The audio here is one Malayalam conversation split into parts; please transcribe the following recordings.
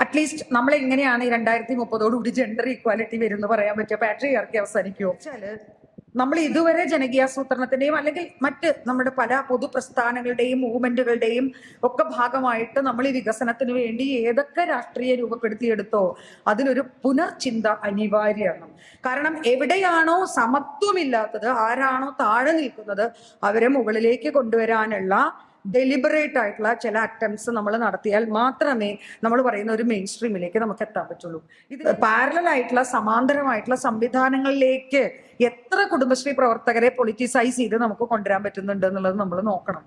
അറ്റ്ലീസ്റ്റ് നമ്മൾ എങ്ങനെയാണ് 2030 ജെൻഡർ ഈക്വാലിറ്റി വരുമെന്ന് പറയാൻ പറ്റുക? പാട്രിയാർക്കി അവസാനിക്കുമോ വെച്ചാല് നമ്മൾ ഇതുവരെ ജനകീയാസൂത്രണത്തിന്റെയും അല്ലെങ്കിൽ മറ്റ് നമ്മുടെ പല പൊതുപ്രസ്ഥാനങ്ങളുടെയും മൂവ്മെന്റുകളുടെയും ഒക്കെ ഭാഗമായിട്ട് നമ്മൾ ഈ വികസനത്തിന് വേണ്ടി ഏതൊക്കെ രാഷ്ട്രീയ രൂപപ്പെടുത്തിയെടുത്തോ അതിലൊരു പുനർചിന്ത അനിവാര്യമാണ്. കാരണം എവിടെയാണോ സമത്വമില്ലാത്തത്, ആരാണോ താഴെ നിൽക്കുന്നത് അവരെ മുകളിലേക്ക് കൊണ്ടുവരാനുള്ള ഡെലിബറേറ്റ് ആയിട്ടുള്ള ചില അറ്റംപ്റ്റ്സ് നമ്മൾ നടത്തിയാൽ മാത്രമേ നമ്മൾ പറയുന്ന ഒരു മെയിൻ സ്ട്രീമിലേക്ക് നമുക്ക് എത്താൻ പറ്റുള്ളൂ. ഇത് പാരലൽ ആയിട്ടുള്ള സമാന്തരമായിട്ടുള്ള സംവിധാനങ്ങളിലേക്ക് എത്ര കുടുംബശ്രീ പ്രവർത്തകരെ പൊളിറ്റിസൈസ് ചെയ്ത് നമുക്ക് കൊണ്ടുവരാൻ പറ്റുന്നുണ്ട് എന്നുള്ളത് നമ്മൾ നോക്കണം.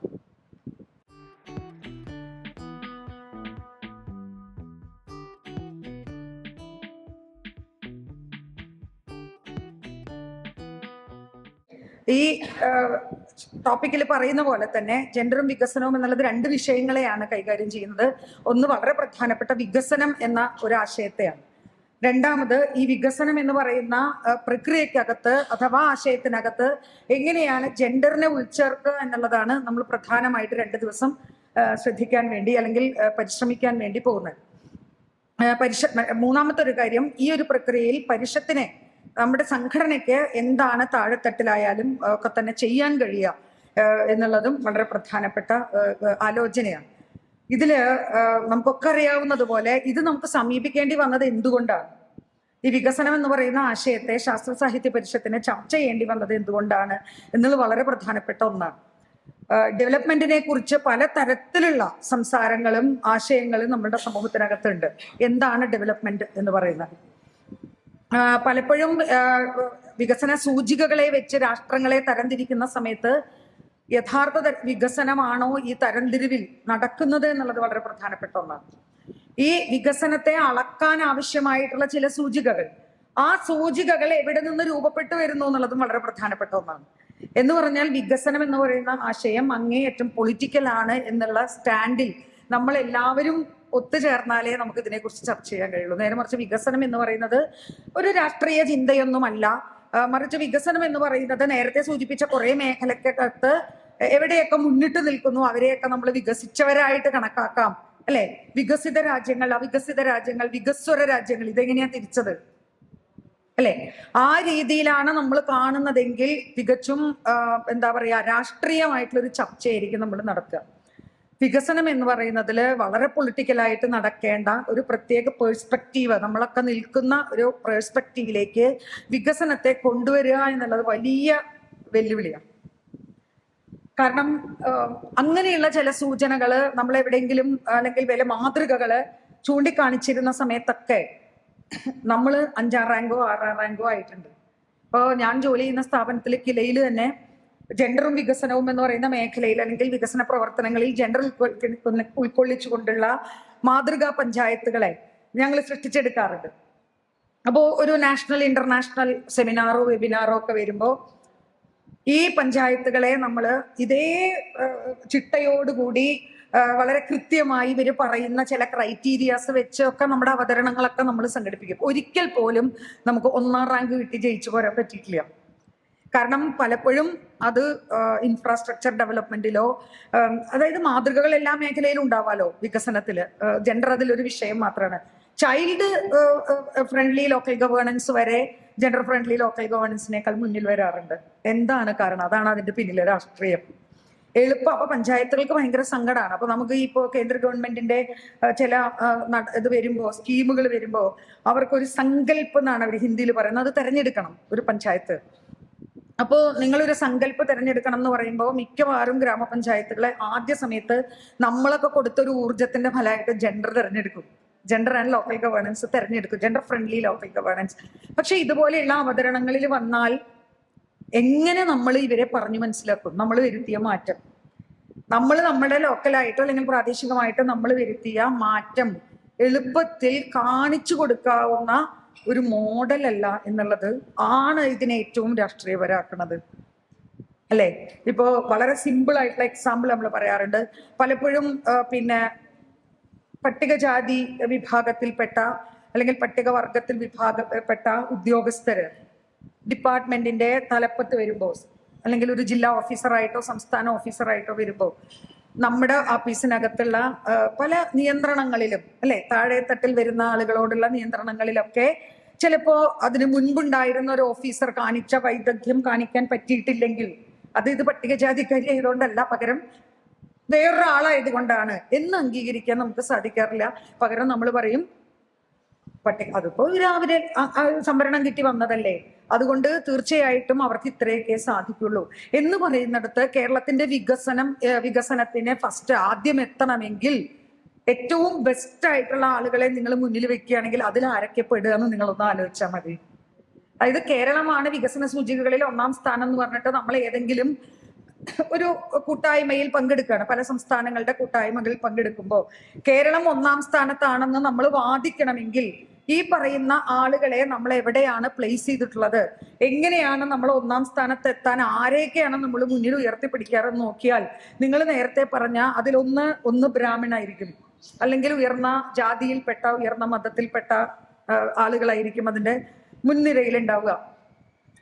ഈ ടോപ്പിക്കിൽ പറയുന്ന പോലെ തന്നെ ജെൻഡറും വികസനവും എന്നുള്ളത് രണ്ട് വിഷയങ്ങളെയാണ് കൈകാര്യം ചെയ്യുന്നത്. ഒന്ന് വളരെ പ്രധാനപ്പെട്ട വികസനം എന്ന ഒരു ആശയത്തെയാണ്. രണ്ടാമത് ഈ വികസനം എന്ന് പറയുന്ന പ്രക്രിയക്കകത്ത് അഥവാ ആശയത്തിനകത്ത് എങ്ങനെയാണ് ജെൻഡറിനെ ഉൾച്ചേർക്കുക എന്നുള്ളതാണ് നമ്മൾ പ്രധാനമായിട്ട് 2 ദിവസം ശ്രദ്ധിക്കാൻ വേണ്ടി അല്ലെങ്കിൽ പരിശ്രമിക്കാൻ വേണ്ടി പോകുന്നത്. മൂന്നാമത്തെ ഒരു കാര്യം, ഈ ഒരു പ്രക്രിയയിൽ പരിഷത്തിനെ, നമ്മുടെ സംഘടനയ്ക്ക് എന്താണ് താഴെത്തട്ടിലായാലും ഒക്കെ തന്നെ ചെയ്യാൻ കഴിയുക എന്നുള്ളതും വളരെ പ്രധാനപ്പെട്ട ആലോചനയാണ്. ഇതില് നമുക്കൊക്കെ അറിയാവുന്നതുപോലെ ഇത് നമുക്ക് സമീപിക്കേണ്ടി വന്നത് എന്തുകൊണ്ടാണ്? ഈ വികസനം എന്ന് പറയുന്ന ആശയത്തെ ശാസ്ത്ര സാഹിത്യ പരിഷത്തിന് ചർച്ച ചെയ്യേണ്ടി വന്നത് എന്തുകൊണ്ടാണ് എന്നുള്ളത് വളരെ പ്രധാനപ്പെട്ട ഒന്നാണ്. ഡെവലപ്മെന്റിനെ കുറിച്ച് പല തരത്തിലുള്ള സംസാരങ്ങളും ആശയങ്ങളും നമ്മുടെ സമൂഹത്തിനകത്തുണ്ട്. എന്താണ് ഡെവലപ്മെന്റ് എന്ന് പറയുന്നത്? പലപ്പോഴും വികസന സൂചികകളെ വെച്ച് രാഷ്ട്രങ്ങളെ തരംതിരിക്കുന്ന സമയത്ത് യഥാർത്ഥ വികസനമാണോ ഈ തരംതിരിവിൽ നടക്കുന്നത് എന്നുള്ളത് വളരെ പ്രധാനപ്പെട്ട ഒന്നാണ്. ഈ വികസനത്തെ അളക്കാൻ ആവശ്യമായിട്ടുള്ള ചില സൂചികകൾ, ആ സൂചികകൾ എവിടെ നിന്ന് രൂപപ്പെട്ടു വരുന്നു എന്നുള്ളതും വളരെ പ്രധാനപ്പെട്ട ഒന്നാണ്. എന്ന് പറഞ്ഞാൽ വികസനം എന്ന് പറയുന്ന ആശയം അങ്ങേയറ്റം പൊളിറ്റിക്കൽ ആണ് എന്നുള്ള സ്റ്റാൻഡിൽ നമ്മൾ എല്ലാവരും ഒത്തുചേർന്നാലേ നമുക്ക് ഇതിനെക്കുറിച്ച് ചർച്ച ചെയ്യാൻ കഴിയുള്ളൂ. നേരെ മറിച്ച് വികസനം എന്ന് പറയുന്നത് ഒരു രാഷ്ട്രീയ ചിന്തയൊന്നുമല്ല. മറിച്ച് വികസനം എന്ന് പറയുന്നത് നേരത്തെ സൂചിപ്പിച്ച കുറെ മേഖലക്കകത്ത് എവിടെയൊക്കെ മുന്നിട്ട് നിൽക്കുന്നു അവരെയൊക്കെ നമ്മൾ വികസിച്ചവരായിട്ട് കണക്കാക്കാം, അല്ലെ? വികസിത രാജ്യങ്ങൾ, അവികസിത രാജ്യങ്ങൾ, വികസ്വര രാജ്യങ്ങൾ, ഇതെങ്ങനെയാ തിരിച്ചത്, അല്ലെ? ആ രീതിയിലാണ് നമ്മൾ കാണുന്നതെങ്കിൽ തികച്ചും എന്താ പറയാ, രാഷ്ട്രീയമായിട്ടുള്ളൊരു ചർച്ചയായിരിക്കും നമ്മൾ നടത്തുക. വികസനം എന്ന് പറയുന്നതിൽ വളരെ പൊളിറ്റിക്കലായിട്ട് നടക്കേണ്ട ഒരു പ്രത്യേക പേഴ്സ്പെക്റ്റീവ്, നമ്മളൊക്കെ നിൽക്കുന്ന ഒരു പേഴ്സ്പെക്റ്റീവിലേക്ക് വികസനത്തെ കൊണ്ടുവരിക എന്നുള്ളത് വലിയ വെല്ലുവിളിയാണ്. കാരണം അങ്ങനെയുള്ള ചില സൂചനകള് നമ്മൾ എവിടെയെങ്കിലും അല്ലെങ്കിൽ ചില മാതൃകകള് ചൂണ്ടിക്കാണിച്ചിരുന്ന സമയത്തൊക്കെ നമ്മൾ 5-6 റാങ്കോ 6 റാങ്കോ ആയിട്ടുണ്ട്. ഇപ്പോൾ ഞാൻ ജോലി ചെയ്യുന്ന സ്ഥാപനത്തിൽ കിലയിൽ തന്നെ ജെൻഡറും വികസനവും എന്ന് പറയുന്ന മേഖലയിൽ അല്ലെങ്കിൽ വികസന പ്രവർത്തനങ്ങളിൽ ജെൻഡർ ഉൾക്കൊള്ളിച്ചുകൊണ്ടുള്ള മാതൃകാ പഞ്ചായത്തുകളെ ഞങ്ങൾ സൃഷ്ടിച്ചെടുക്കാറുണ്ട്. അപ്പോൾ ഒരു നാഷണൽ ഇന്റർനാഷണൽ സെമിനാറോ വെബിനാറോ ഒക്കെ വരുമ്പോൾ ഈ പഞ്ചായത്തുകളെ നമ്മൾ ഇതേ ചിട്ടയോടുകൂടി വളരെ കൃത്യമായി ഇവര് പറയുന്ന ചില ക്രൈറ്റീരിയാസ് വെച്ചൊക്കെ നമ്മുടെ അവതരണങ്ങളൊക്കെ നമ്മൾ സംഘടിപ്പിക്കും. ഒരിക്കൽ പോലും നമുക്ക് 1ാം റാങ്ക് കിട്ടി ജയിച്ചു പോരാൻ പറ്റിയിട്ടില്ല. കാരണം പലപ്പോഴും അത് ഇൻഫ്രാസ്ട്രക്ചർ ഡെവലപ്മെന്റിലോ, അതായത് മാതൃകകൾ എല്ലാ മേഖലയിലും ഉണ്ടാവാലോ വികസനത്തില്. ജെൻഡർ അതിലൊരു വിഷയം മാത്രമാണ്. ചൈൽഡ് ഫ്രണ്ട്ലി ലോക്കൽ ഗവേണൻസ് വരെ ജെൻഡർ ഫ്രണ്ട്ലി ലോക്കൽ ഗവേണൻസിനേക്കാൾ മുന്നിൽ വരാറുണ്ട്. എന്താണ് കാരണം? അതാണ് അതിന്റെ പിന്നിലെ രാഷ്ട്രീയം. എളുപ്പം. അപ്പൊ പഞ്ചായത്തുകൾക്ക് ഭയങ്കര സങ്കടമാണ്. അപ്പൊ നമുക്ക് ഇപ്പോ കേന്ദ്ര ഗവൺമെന്റിന്റെ ചില ഇത് വരുമ്പോ, സ്കീമുകൾ വരുമ്പോ അവർക്കൊരു സങ്കല്പം എന്നാണ് അവർ ഹിന്ദിയിൽ പറയുന്നത്, അത് തെരഞ്ഞെടുക്കണം ഒരു പഞ്ചായത്ത്. അപ്പോൾ നിങ്ങളൊരു സങ്കല്പം തിരഞ്ഞെടുക്കണം എന്ന് പറയുമ്പോൾ മിക്കവാറും ഗ്രാമപഞ്ചായത്തുകളെ ആദ്യ സമയത്ത് നമ്മളൊക്കെ കൊടുത്തൊരു ഊർജത്തിന്റെ ഫലമായിട്ട് ജെൻഡർ തിരഞ്ഞെടുക്കും. ജെൻഡർ ആൻഡ് ലോക്കൽ ഗവേണൻസ് തിരഞ്ഞെടുക്കും, ജെൻഡർ ഫ്രണ്ട്ലി ലോക്കൽ ഗവേണൻസ്. പക്ഷെ ഇതുപോലെയുള്ള അവതരണങ്ങളിൽ വന്നാൽ എങ്ങനെ നമ്മൾ ഇവരെ പറഞ്ഞു മനസ്സിലാക്കും? നമ്മൾ വരുത്തിയ മാറ്റം, നമ്മൾ നമ്മുടെ ലോക്കലായിട്ടോ അല്ലെങ്കിൽ പ്രാദേശികമായിട്ടോ നമ്മൾ വരുത്തിയ മാറ്റം എളുപ്പത്തിൽ കാണിച്ചു കൊടുക്കാവുന്ന ഒരു മോഡലല്ല എന്നുള്ളത് ആണ് ഇതിനെ ഏറ്റവും രാഷ്ട്രീയപരമാക്കുന്നത്, അല്ലെ? ഇപ്പോ വളരെ സിമ്പിൾ ആയിട്ടുള്ള എക്സാമ്പിൾ നമ്മൾ പറയാറുണ്ട്. പലപ്പോഴും പിന്നെ പട്ടികജാതി വിഭാഗത്തിൽപ്പെട്ട അല്ലെങ്കിൽ പട്ടികവർഗത്തിൽ വിഭാഗപ്പെട്ട ഉദ്യോഗസ്ഥര് ഡിപ്പാർട്ട്മെന്റിന്റെ തലപ്പത്ത് വരുമ്പോൾ അല്ലെങ്കിൽ ഒരു ജില്ലാ ഓഫീസറായിട്ടോ സംസ്ഥാന ഓഫീസറായിട്ടോ വരുമ്പോൾ നമ്മുടെ ഓഫീസിനകത്തുള്ള പല നിയന്ത്രണങ്ങളിലും അല്ലെ, താഴെത്തട്ടിൽ വരുന്ന ആളുകളോടുള്ള നിയന്ത്രണങ്ങളിലൊക്കെ ചിലപ്പോ അതിന് മുൻപുണ്ടായിരുന്ന ഒരു ഓഫീസർ കാണിച്ച വൈദഗ്ധ്യം കാണിക്കാൻ പറ്റിയിട്ടില്ലെങ്കിൽ അത് ഇത് പട്ടികജാതിക്കാരി ആയതുകൊണ്ടല്ല, പകരം വേറൊരാളായത് കൊണ്ടാണ് എന്ന് അംഗീകരിക്കാൻ നമുക്ക് സാധിക്കാറില്ല. പകരം നമ്മൾ പറയും അതിപ്പോ രാവിലെ സംവരണം കിട്ടി വന്നതല്ലേ, അതുകൊണ്ട് തീർച്ചയായിട്ടും അവർക്ക് ഇത്രയൊക്കെ സാധിക്കുള്ളൂ എന്ന് പറയുന്നിടത്ത് കേരളത്തിന്റെ വികസനത്തിന് ഫസ്റ്റ് ആദ്യം എത്തണമെങ്കിൽ ഏറ്റവും ബെസ്റ്റ് ആയിട്ടുള്ള ആളുകളെ നിങ്ങൾ മുന്നിൽ വെക്കുകയാണെങ്കിൽ അതിൽ ആരൊക്കെ പെടുക എന്ന് നിങ്ങളൊന്ന് ആലോചിച്ചാൽ മതി. അതായത് കേരളമാണ് വികസന സൂചികകളിൽ 1-ാം സ്ഥാനം എന്ന് പറഞ്ഞിട്ട് നമ്മൾ ഏതെങ്കിലും ഒരു കൂട്ടായ്മയിൽ പങ്കെടുക്കുകയാണ്, പല സംസ്ഥാനങ്ങളുടെ കൂട്ടായ്മകളിൽ പങ്കെടുക്കുമ്പോൾ കേരളം 1-ാം സ്ഥാനത്താണെന്ന് നമ്മൾ വാദിക്കണമെങ്കിൽ ഈ പറയുന്ന ആളുകളെ നമ്മൾ എവിടെയാണ് പ്ലേസ് ചെയ്തിട്ടുള്ളത്, എങ്ങനെയാണ് നമ്മൾ 1-ാം സ്ഥാനത്ത് എത്താൻ ആരെയൊക്കെയാണ് നമ്മൾ മുന്നിൽ ഉയർത്തിപ്പിടിക്കാറെന്ന് നോക്കിയാൽ നിങ്ങൾ നേരത്തെ പറഞ്ഞ അതിലൊന്ന് ബ്രാഹ്മണായിരിക്കും, അല്ലെങ്കിൽ ഉയർന്ന ജാതിയിൽപ്പെട്ട ഉയർന്ന മതത്തിൽപ്പെട്ട ആളുകളായിരിക്കും അതിന്റെ മുൻനിരയിൽ ഉണ്ടാവുക.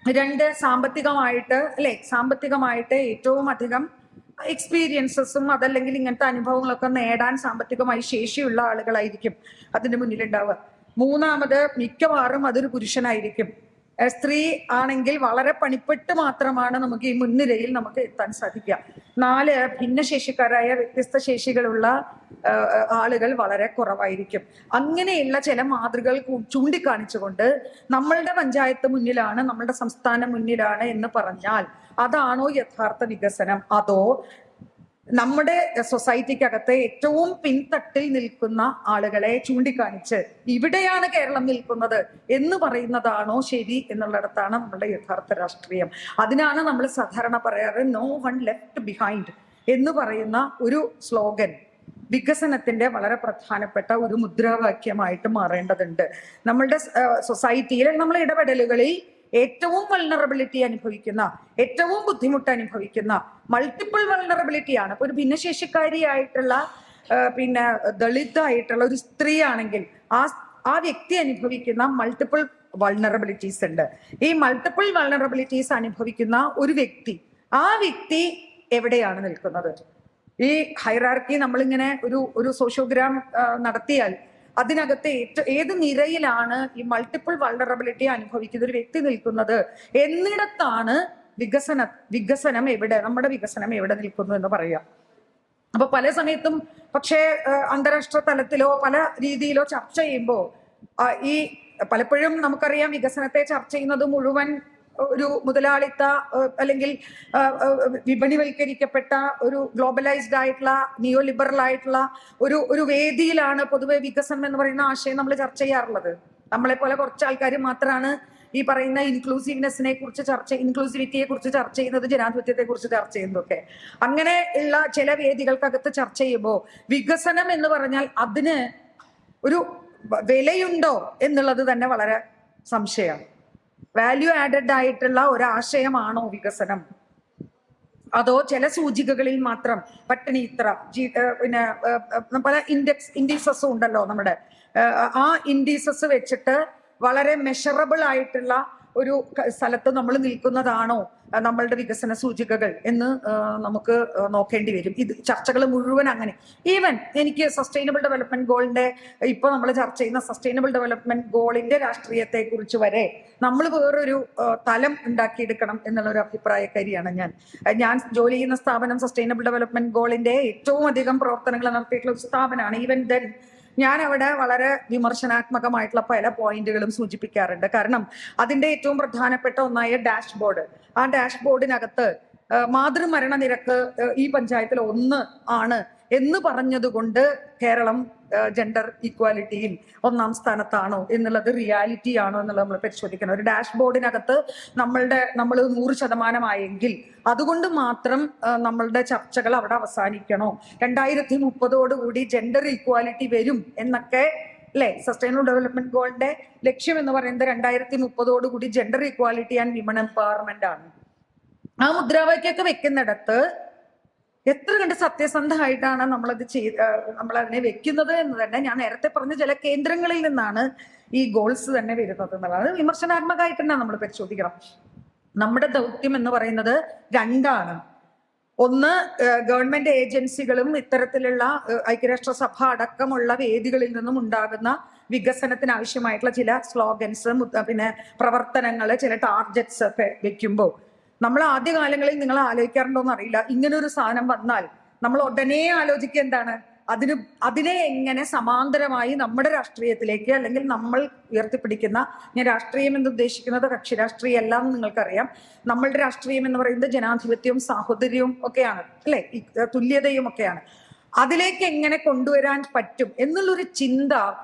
2, സാമ്പത്തികമായിട്ട് ഏറ്റവും അധികം എക്സ്പീരിയൻസസും അതല്ലെങ്കിൽ ഇങ്ങനത്തെ അനുഭവങ്ങളൊക്കെ നേടാൻ സാമ്പത്തികമായി ശേഷിയുള്ള ആളുകളായിരിക്കും അതിന്റെ മുന്നിലുണ്ടാവുക. 3, മിക്കവാറും അതൊരു പുരുഷനായിരിക്കും. സ്ത്രീ ആണെങ്കിൽ വളരെ പണിപ്പെട്ട് മാത്രമാണ് നമുക്ക് ഈ മുൻനിരയിൽ നമുക്ക് എത്താൻ സാധിക്കുക. 4, ഭിന്നശേഷിക്കാരായ വ്യത്യസ്ത ശേഷികളുള്ള ആളുകൾ വളരെ കുറവായിരിക്കും. അങ്ങനെയുള്ള ചില മാതൃകകൾ ചൂണ്ടിക്കാണിച്ചുകൊണ്ട് നമ്മളുടെ പഞ്ചായത്ത് മുന്നിലാണ്, നമ്മളുടെ സംസ്ഥാനം മുന്നിലാണ് എന്ന് പറഞ്ഞാൽ അതാണോ യഥാർത്ഥ വികസനം? അതോ നമ്മുടെ സൊസൈറ്റിക്കകത്ത് ഏറ്റവും പിൻതട്ടിൽ നിൽക്കുന്ന ആളുകളെ ചൂണ്ടിക്കാണിച്ച് ഇവിടെയാണ് കേരളം നിൽക്കുന്നത് എന്ന് പറയുന്നതാണോ ശരി എന്നുള്ളിടത്താണ് നമ്മളുടെ യഥാർത്ഥ രാഷ്ട്രീയം. അതിനാണ് നമ്മൾ സാധാരണ പറയാറ് നോ വൺ ലെഫ്റ്റ് ബിഹൈൻഡ് എന്ന് പറയുന്ന ഒരു സ്ലോഗൻ വികസനത്തിന്റെ വളരെ പ്രധാനപ്പെട്ട ഒരു മുദ്രാവാക്യമായിട്ട് മാറേണ്ടതുണ്ട്. നമ്മളുടെ സൊസൈറ്റിയിൽ നമ്മളെ ഇടപെടലുകളിൽ ഏറ്റവും വൾണറബിലിറ്റി അനുഭവിക്കുന്ന, ഏറ്റവും ബുദ്ധിമുട്ട് അനുഭവിക്കുന്ന, മൾട്ടിപ്പിൾ വൾണറബിലിറ്റിയാണ്. ഇപ്പൊ ഒരു ഭിന്നശേഷിക്കാരിയായിട്ടുള്ള ദളിതായിട്ടുള്ള ഒരു സ്ത്രീ ആണെങ്കിൽ ആ വ്യക്തി അനുഭവിക്കുന്ന മൾട്ടിപ്പിൾ വൾണറബിലിറ്റീസ് ഉണ്ട്. ഈ മൾട്ടിപ്പിൾ വൾണറബിലിറ്റീസ് അനുഭവിക്കുന്ന ഒരു വ്യക്തി, ആ വ്യക്തി എവിടെയാണ് നിൽക്കുന്നത്? ഈ ഹൈറാർക്കി നമ്മളിങ്ങനെ ഒരു സോഷ്യോഗ്രാം നടത്തിയാൽ അതിനകത്ത് ഏത് നിരയിലാണ് ഈ മൾട്ടിപ്പിൾ വൾണറബിലിറ്റി അനുഭവിക്കുന്ന ഒരു വ്യക്തി നിൽക്കുന്നത് എന്നിടത്താണ് വികസനം എവിടെ, നമ്മുടെ വികസനം എവിടെ നിൽക്കുന്നു എന്ന് പറയാം. അപ്പൊ പല സമയത്തും പക്ഷേ അന്താരാഷ്ട്ര തലത്തിലോ പല രീതിയിലോ ചർച്ച ചെയ്യുമ്പോൾ ഈ പലപ്പോഴും നമുക്കറിയാം വികസനത്തെ ചർച്ച ചെയ്യുന്നത് മുഴുവൻ ഒരു മുതലാളിത്ത അല്ലെങ്കിൽ വിപണിവൽക്കരിക്കപ്പെട്ട ഒരു ഗ്ലോബലൈസ്ഡ് ആയിട്ടുള്ള നിയോ ലിബറൽ ആയിട്ടുള്ള ഒരു വേദിയിലാണ് പൊതുവെ വികസനം എന്ന് പറയുന്ന ആശയം നമ്മൾ ചർച്ച ചെയ്യാറുള്ളത്. നമ്മളെ പോലെ കുറച്ച് ആൾക്കാർ മാത്രമാണ് ഈ പറയുന്ന ഇൻക്ലൂസിവിറ്റിയെ കുറിച്ച് ചർച്ച ചെയ്യുന്നത്, ജനാധിപത്യത്തെ കുറിച്ച് ചർച്ച ചെയ്യുന്നതൊക്കെ. അങ്ങനെ ഉള്ള ചില വേദികൾക്കകത്ത് ചർച്ച ചെയ്യുമ്പോൾ വികസനം എന്ന് പറഞ്ഞാൽ അതിന് ഒരു വിലയുണ്ടോ എന്നുള്ളത് തന്നെ വളരെ സംശയമാണ്. വാല്യൂ ആഡഡ് ആയിട്ടുള്ള ഒരാശയമാണോ വികസനം? അതോ ചില സൂചികകളിൽ മാത്രം പട്ടിണി ഇത്ര പല ഇൻഡീസസും ഉണ്ടല്ലോ നമ്മുടെ, ആ ഇൻഡീസസ് വെച്ചിട്ട് വളരെ മെഷറബിൾ ആയിട്ടുള്ള ഒരു സ്ഥലത്ത് നമ്മൾ നിൽക്കുന്നതാണോ നമ്മളുടെ വികസന സൂചികകൾ എന്ന് നമുക്ക് നോക്കേണ്ടി വരും. ഇത് ചർച്ചകൾ മുഴുവൻ അങ്ങനെ. ഈവൻ എനിക്ക് സസ്റ്റൈനബിൾ ഡെവലപ്മെന്റ് ഗോളിന്റെ ഇപ്പൊ നമ്മൾ ചർച്ച ചെയ്യുന്ന സസ്റ്റൈനബിൾ ഡെവലപ്മെന്റ് ഗോളിന്റെ രാഷ്ട്രീയത്തെ കുറിച്ച് വരെ നമ്മൾ വേറൊരു തലം ഉണ്ടാക്കിയെടുക്കണം എന്നുള്ള ഒരു അഭിപ്രായക്കാരിയാണ് ഞാൻ ജോലി ചെയ്യുന്ന സ്ഥാപനം സസ്റ്റൈനബിൾ ഡെവലപ്മെന്റ് ഗോളിന്റെ ഏറ്റവും അധികം പ്രവർത്തനങ്ങൾ നടത്തിയിട്ടുള്ള ഒരു സ്ഥാപനമാണ്. ഈവൻ ദെൻ ഞാൻ അവിടെ വളരെ വിമർശനാത്മകമായിട്ടുള്ള പല പോയിന്റുകളും സൂചിപ്പിക്കാറുണ്ട്. കാരണം അതിന്റെ ഏറ്റവും പ്രധാനപ്പെട്ട ഒന്നായ ഡാഷ്ബോർഡ്, ആ ഡാഷ്ബോർഡിനകത്ത് മാതൃമരണ നിരക്ക് ഈ പഞ്ചായത്തിൽ 1 ആണ് എന്ന് പറഞ്ഞതുകൊണ്ട് കേരളം ജെൻഡർ ഈക്വാലിറ്റിയിൽ 1-ാം സ്ഥാനത്താണോ എന്നുള്ളത് റിയാലിറ്റി ആണോ എന്നുള്ളത് നമ്മൾ പരിശോധിക്കണം. ഒരു ഡാഷ്ബോർഡിനകത്ത് നമ്മൾ 100% അതുകൊണ്ട് മാത്രം നമ്മളുടെ ചർച്ചകൾ അവിടെ അവസാനിക്കണോ? 2030 ജെൻഡർ ഈക്വാലിറ്റി വരും എന്നൊക്കെ അല്ലെ സസ്റ്റൈനബിൾ ഡെവലപ്മെന്റ് ഗോളിന്റെ ലക്ഷ്യം എന്ന് പറയുന്നത് 2030 gender equality and women empowerment ആണ്. ആ മുദ്രാവാക്യമൊക്കെ വെക്കുന്നിടത്ത് എത്ര കണ്ട് സത്യസന്ധമായിട്ടാണ് നമ്മളതിനെ വെക്കുന്നത് എന്ന് തന്നെ ഞാൻ നേരത്തെ പറഞ്ഞ ചില കേന്ദ്രങ്ങളിൽ നിന്നാണ് ഈ ഗോൾസ് തന്നെ വരുന്നത് എന്നുള്ളത് വിമർശനാത്മകമായിട്ട് തന്നെ നമ്മൾ പരിശോധിക്കണം. നമ്മുടെ ദൗത്യം എന്ന് പറയുന്നത് 2 ആണ്. ഒന്ന്, ഗവൺമെന്റ് ഏജൻസികളും ഇത്തരത്തിലുള്ള ഐക്യരാഷ്ട്രസഭ അടക്കമുള്ള വേദികളിൽ നിന്നും ഉണ്ടാകുന്ന വികസനത്തിന് ആവശ്യമായിട്ടുള്ള ചില സ്ലോഗൻസ്, പിന്നെ പ്രവർത്തനങ്ങൾ, ചില ടാർഗറ്റ്സ് ഒക്കെ വെക്കുമ്പോൾ നമ്മൾ ആദ്യകാലങ്ങളിൽ നിങ്ങൾ ആലോചിക്കാറുണ്ടോന്ന് അറിയില്ല, ഇങ്ങനൊരു സാധനം വന്നാൽ നമ്മൾ ഉടനെ ആലോചിക്കുക എന്താണ്, അതിനെ എങ്ങനെ സമാന്തരമായി നമ്മുടെ രാഷ്ട്രീയത്തിലേക്ക്, അല്ലെങ്കിൽ നമ്മൾ ഉയർത്തിപ്പിടിക്കുന്ന, ഞാൻ രാഷ്ട്രീയം എന്ന് ഉദ്ദേശിക്കുന്നത് കക്ഷി രാഷ്ട്രീയം അല്ല എന്ന് നിങ്ങൾക്കറിയാം, നമ്മളുടെ രാഷ്ട്രീയം എന്ന് പറയുന്നത് ജനാധിപത്യവും സാഹോദര്യവും ഒക്കെയാണ്, അല്ലെ, തുല്യതയും ഒക്കെയാണ്, അതിലേക്ക് എങ്ങനെ കൊണ്ടുവരാൻ പറ്റും എന്നുള്ളൊരു ചിന്ത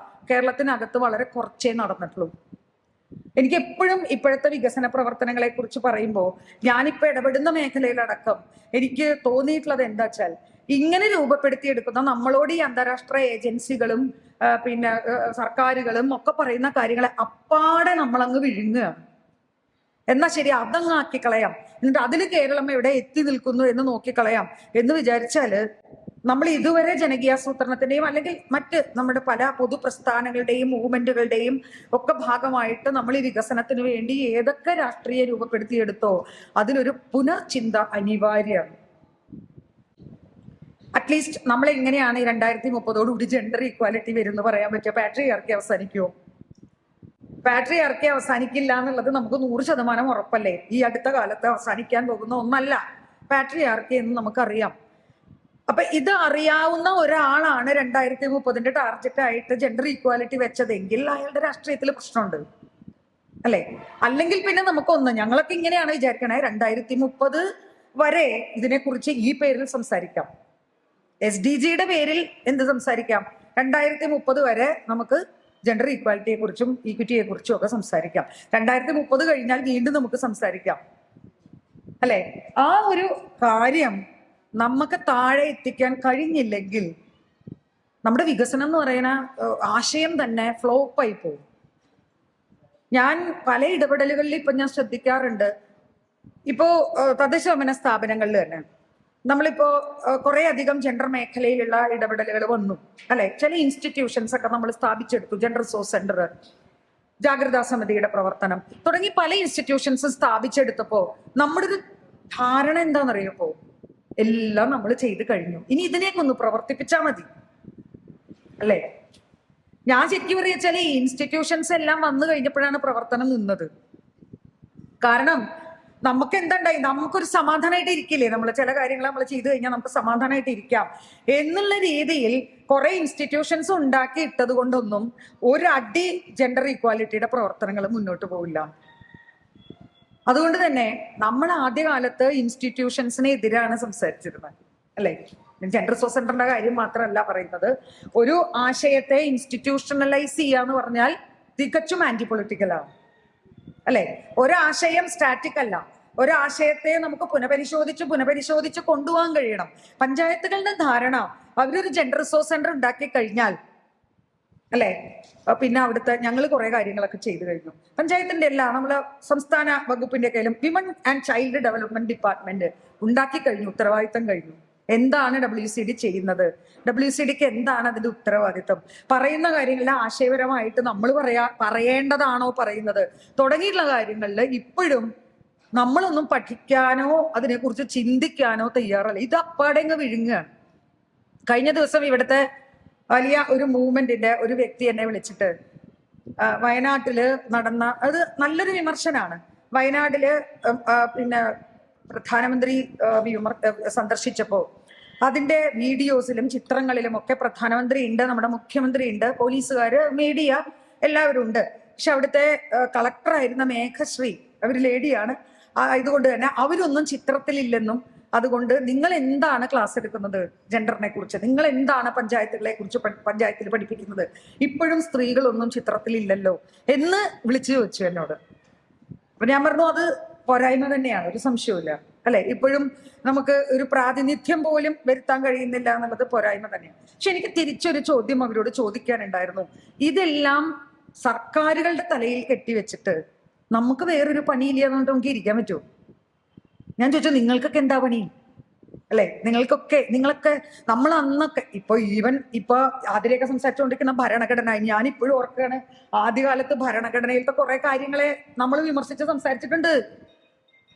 കേരളത്തിനകത്ത് വളരെ കുറച്ചേ നടന്നിട്ടുള്ളൂ. എനിക്ക് എപ്പോഴും ഇപ്പോഴത്തെ വികസന പ്രവർത്തനങ്ങളെ കുറിച്ച് പറയുമ്പോൾ, ഞാനിപ്പോ ഇടപെടുന്ന മേഖലയിലടക്കം എനിക്ക് തോന്നിയിട്ടുള്ളത് എന്താ വെച്ചാൽ, ഇങ്ങനെ രൂപപ്പെടുത്തിയെടുക്കുന്ന നമ്മളോട് ഈ അന്താരാഷ്ട്ര ഏജൻസികളും പിന്നെ സർക്കാരുകളും ഒക്കെ പറയുന്ന കാര്യങ്ങളെ അപ്പാടെ നമ്മളങ്ങ് വിഴുങ്ങുകയാണ്. എന്നാ ശരി, അതങ്ങ് ആക്കിക്കളയാം, എന്നിട്ട് അതിൽ കേരളം എവിടെ എത്തി നിൽക്കുന്നു എന്ന് നോക്കിക്കളയാം എന്ന് വിചാരിച്ചാല് നമ്മൾ ഇതുവരെ ജനകീയാസൂത്രണത്തിന്റെയും അല്ലെങ്കിൽ മറ്റ് നമ്മുടെ പല പൊതുപ്രസ്ഥാനങ്ങളുടെയും മൂവ്മെന്റുകളുടെയും ഒക്കെ ഭാഗമായിട്ട് നമ്മൾ ഈ വികസനത്തിന് വേണ്ടി ഏതൊക്കെ രാഷ്ട്രീയ രൂപപ്പെടുത്തിയെടുത്തോ അതിലൊരു പുനർചിന്ത അനിവാര്യമാണ്. അറ്റ്ലീസ്റ്റ് നമ്മൾ എങ്ങനെയാണ് ഈ 2030 ജെൻഡർ ഈക്വാലിറ്റി വരുമെന്ന് പറയാൻ പറ്റുക? പാട്രിയാർക്കി അവസാനിക്കുമോ? പാട്രിയാർക്കി അവസാനിക്കില്ല എന്നുള്ളത് നമുക്ക് 100% ഉറപ്പല്ലേ? ഈ അടുത്ത കാലത്ത് അവസാനിക്കാൻ പോകുന്ന ഒന്നല്ല പാട്രിയാർക്കി എന്ന് നമുക്കറിയാം. അപ്പൊ ഇത് അറിയാവുന്ന ഒരാളാണ് 2030 ടാർഗറ്റ് ആയിട്ട് ജെൻഡർ ഈക്വാലിറ്റി വെച്ചതെങ്കിൽ അയാളുടെ രാഷ്ട്രീയത്തിൽ പ്രശ്നമുണ്ട്, അല്ലെ? അല്ലെങ്കിൽ പിന്നെ നമുക്കൊന്ന്, ഞങ്ങളൊക്കെ ഇങ്ങനെയാണ് വിചാരിക്കണേ, 2030 വരെ ഇതിനെക്കുറിച്ച് ഈ പേരിൽ സംസാരിക്കാം, SDGയുടെ പേരിൽ എന്ത് സംസാരിക്കാം, 2030 വരെ നമുക്ക് ജെൻഡർ ഈക്വാലിറ്റിയെ കുറിച്ചും ഈക്വിറ്റിയെ കുറിച്ചും ഒക്കെ സംസാരിക്കാം. 2030 കഴിഞ്ഞാൽ വീണ്ടും നമുക്ക് സംസാരിക്കാം, അല്ലെ? ആ ഒരു കാര്യം നമുക്ക് താഴെ എത്തിക്കാൻ കഴിഞ്ഞില്ലെങ്കിൽ നമ്മുടെ വികസനം എന്ന് പറയുന്ന ആശയം തന്നെ ഫ്ലോപ്പായി പോകും. ഞാൻ പല ഇടപെടലുകളിൽ ഇപ്പൊ ഞാൻ ശ്രദ്ധിക്കാറുണ്ട്, ഇപ്പോ തദ്ദേശഭരണ സ്ഥാപനങ്ങളിൽ തന്നെ നമ്മളിപ്പോ കുറെ അധികം ജെൻഡർ മേഖലയിലുള്ള ഇടപെടലുകൾ വന്നു, അല്ലെ? ചില ഇൻസ്റ്റിറ്റ്യൂഷൻസ് ഒക്കെ നമ്മൾ സ്ഥാപിച്ചെടുത്തു, ജെൻഡർ റിസോഴ്സ് സെന്റർ, ജാഗ്രതാ സമിതിയുടെ പ്രവർത്തനം തുടങ്ങി പല ഇൻസ്റ്റിറ്റ്യൂഷൻസ് സ്ഥാപിച്ചെടുത്തപ്പോ നമ്മുടെ ഒരു ധാരണ എന്താണെന്നറിയപ്പോ, എല്ലാം നമ്മൾ ചെയ്ത് കഴിഞ്ഞു, ഇനി ഇതിനെയൊക്കെ ഒന്ന് പ്രവർത്തിപ്പിച്ചാൽ മതി, അല്ലേ? ഞാൻ ശരിക്കും പറയാച്ചാൽ ഈ ഇൻസ്റ്റിറ്റ്യൂഷൻസ് എല്ലാം വന്നു കഴിഞ്ഞപ്പോഴാണ് പ്രവർത്തനം നിന്നത്. കാരണം നമുക്ക് എന്തുണ്ടായി, നമുക്കൊരു സമാധാനമായിട്ട് ഇരിക്കില്ലേ, നമ്മൾ ചില കാര്യങ്ങൾ നമ്മൾ ചെയ്തു കഴിഞ്ഞാൽ നമുക്ക് സമാധാനമായിട്ട് ഇരിക്കാം എന്നുള്ള രീതിയിൽ കുറെ ഇൻസ്റ്റിറ്റ്യൂഷൻസ് ഉണ്ടാക്കി ഇട്ടത് കൊണ്ടൊന്നും ഒരടി ജെൻഡർ ഈക്വാലിറ്റിയുടെ പ്രവർത്തനങ്ങൾ മുന്നോട്ട് പോവില്ല. അതുകൊണ്ട് തന്നെ നമ്മൾ ആദ്യകാലത്ത് ഇൻസ്റ്റിറ്റ്യൂഷൻസിന് എതിരാണ് സംസാരിച്ചിരുന്നത്, അല്ലെ? ജെൻഡർ റിസോഴ്സ് സെന്ററിന്റെ കാര്യം മാത്രമല്ല പറയുന്നത്, ഒരു ആശയത്തെ ഇൻസ്റ്റിറ്റ്യൂഷണലൈസ് ചെയ്യാന്ന് പറഞ്ഞാൽ തികച്ചും ആന്റി പൊളിറ്റിക്കലാണ്, അല്ലെ? ഒരാശയം സ്റ്റാറ്റിക് അല്ല, ഒരാശയത്തെ നമുക്ക് പുനഃപരിശോധിച്ച് കൊണ്ടുപോകാൻ കഴിയണം. പഞ്ചായത്തുകളുടെ ധാരണ, അവരൊരു ജെൻഡർ റിസോഴ്സ് സെന്റർ ഉണ്ടാക്കി കഴിഞ്ഞാൽ, അല്ലെ, പിന്നെ അവിടുത്തെ ഞങ്ങൾ കുറെ കാര്യങ്ങളൊക്കെ ചെയ്തു കഴിഞ്ഞു. പഞ്ചായത്തിന്റെ എല്ലാം നമ്മള് സംസ്ഥാന വകുപ്പിന്റെ കയ്യിലും women and child development department ഉണ്ടാക്കി കഴിഞ്ഞു, ഉത്തരവാദിത്തം കഴിഞ്ഞു. എന്താണ് WCD ചെയ്യുന്നത്, WCDക്ക് എന്താണ് അതിന്റെ ഉത്തരവാദിത്തം, പറയുന്ന കാര്യങ്ങളിൽ ആശയപരമായിട്ട് നമ്മൾ പറയേണ്ടതാണോ പറയുന്നത് തുടങ്ങിയിട്ടുള്ള കാര്യങ്ങളിൽ ഇപ്പോഴും നമ്മളൊന്നും പഠിക്കാനോ അതിനെക്കുറിച്ച് ചിന്തിക്കാനോ തയ്യാറല്ല. ഇത് അപ്പാടെങ്ങ് വിഴുങ്ങുകയാണ്. കഴിഞ്ഞ ദിവസം ഇവിടുത്തെ വലിയ ഒരു മൂവ്മെന്റിന്റെ ഒരു വ്യക്തി എന്നെ വിളിച്ചിട്ട് വയനാട്ടില് നടന്ന, അത് നല്ലൊരു വിമർശനാണ്, വയനാട്ടില് പിന്നെ പ്രധാനമന്ത്രി സന്ദർശിച്ചപ്പോ അതിന്റെ വീഡിയോസിലും ചിത്രങ്ങളിലും ഒക്കെ പ്രധാനമന്ത്രി ഉണ്ട്, നമ്മുടെ മുഖ്യമന്ത്രി ഉണ്ട്, പോലീസുകാര്, മീഡിയ എല്ലാവരും ഉണ്ട്. പക്ഷെ അവിടുത്തെ കളക്ടറായിരുന്ന മേഘശ്രീ, അവർ ലേഡിയാണ്, ഇതുകൊണ്ട് തന്നെ അവരൊന്നും ചിത്രത്തിലില്ലെന്നും, അതുകൊണ്ട് നിങ്ങൾ എന്താണ് ക്ലാസ് എടുക്കുന്നത് ജെൻഡറിനെ കുറിച്ച്, നിങ്ങൾ എന്താണ് പഞ്ചായത്തുകളെ കുറിച്ച് പഞ്ചായത്തിൽ പഠിപ്പിക്കുന്നത്, ഇപ്പോഴും സ്ത്രീകളൊന്നും ചിത്രത്തിലില്ലല്ലോ എന്ന് വിളിച്ചു ചോദിച്ചു എന്നോട്. അപ്പൊ ഞാൻ പറഞ്ഞു, അത് പോരായ്മ തന്നെയാണ്, ഒരു സംശയവുമില്ല, അല്ലെ? ഇപ്പോഴും നമുക്ക് ഒരു പ്രാതിനിധ്യം പോലും വരുത്താൻ കഴിയുന്നില്ല എന്നുള്ളത് പോരായ്മ തന്നെയാണ്. പക്ഷെ എനിക്ക് തിരിച്ചൊരു ചോദ്യം അവരോട് ചോദിക്കാനുണ്ടായിരുന്നു. ഇതെല്ലാം സർക്കാരുകളുടെ തലയിൽ കെട്ടിവെച്ചിട്ട് നമുക്ക് വേറൊരു പണിയില്ല എന്നുകൊണ്ട് നമുക്ക് ഇരിക്കാൻ പറ്റുമോ? ഞാൻ ചോദിച്ചു, നിങ്ങൾക്കൊക്കെ എന്താ പണി, അല്ലെ? നിങ്ങളൊക്കെ നമ്മൾ അന്നൊക്കെ ഇപ്പൊ അതിലേക്ക് സംസാരിച്ചുകൊണ്ടിരിക്കുന്ന ഭരണഘടന, ഞാനിപ്പോഴും ഓർക്കുകയാണ്, ആദ്യകാലത്ത് ഭരണഘടനയിലത്തെ കുറെ കാര്യങ്ങളെ നമ്മൾ വിമർശിച്ച് സംസാരിച്ചിട്ടുണ്ട്,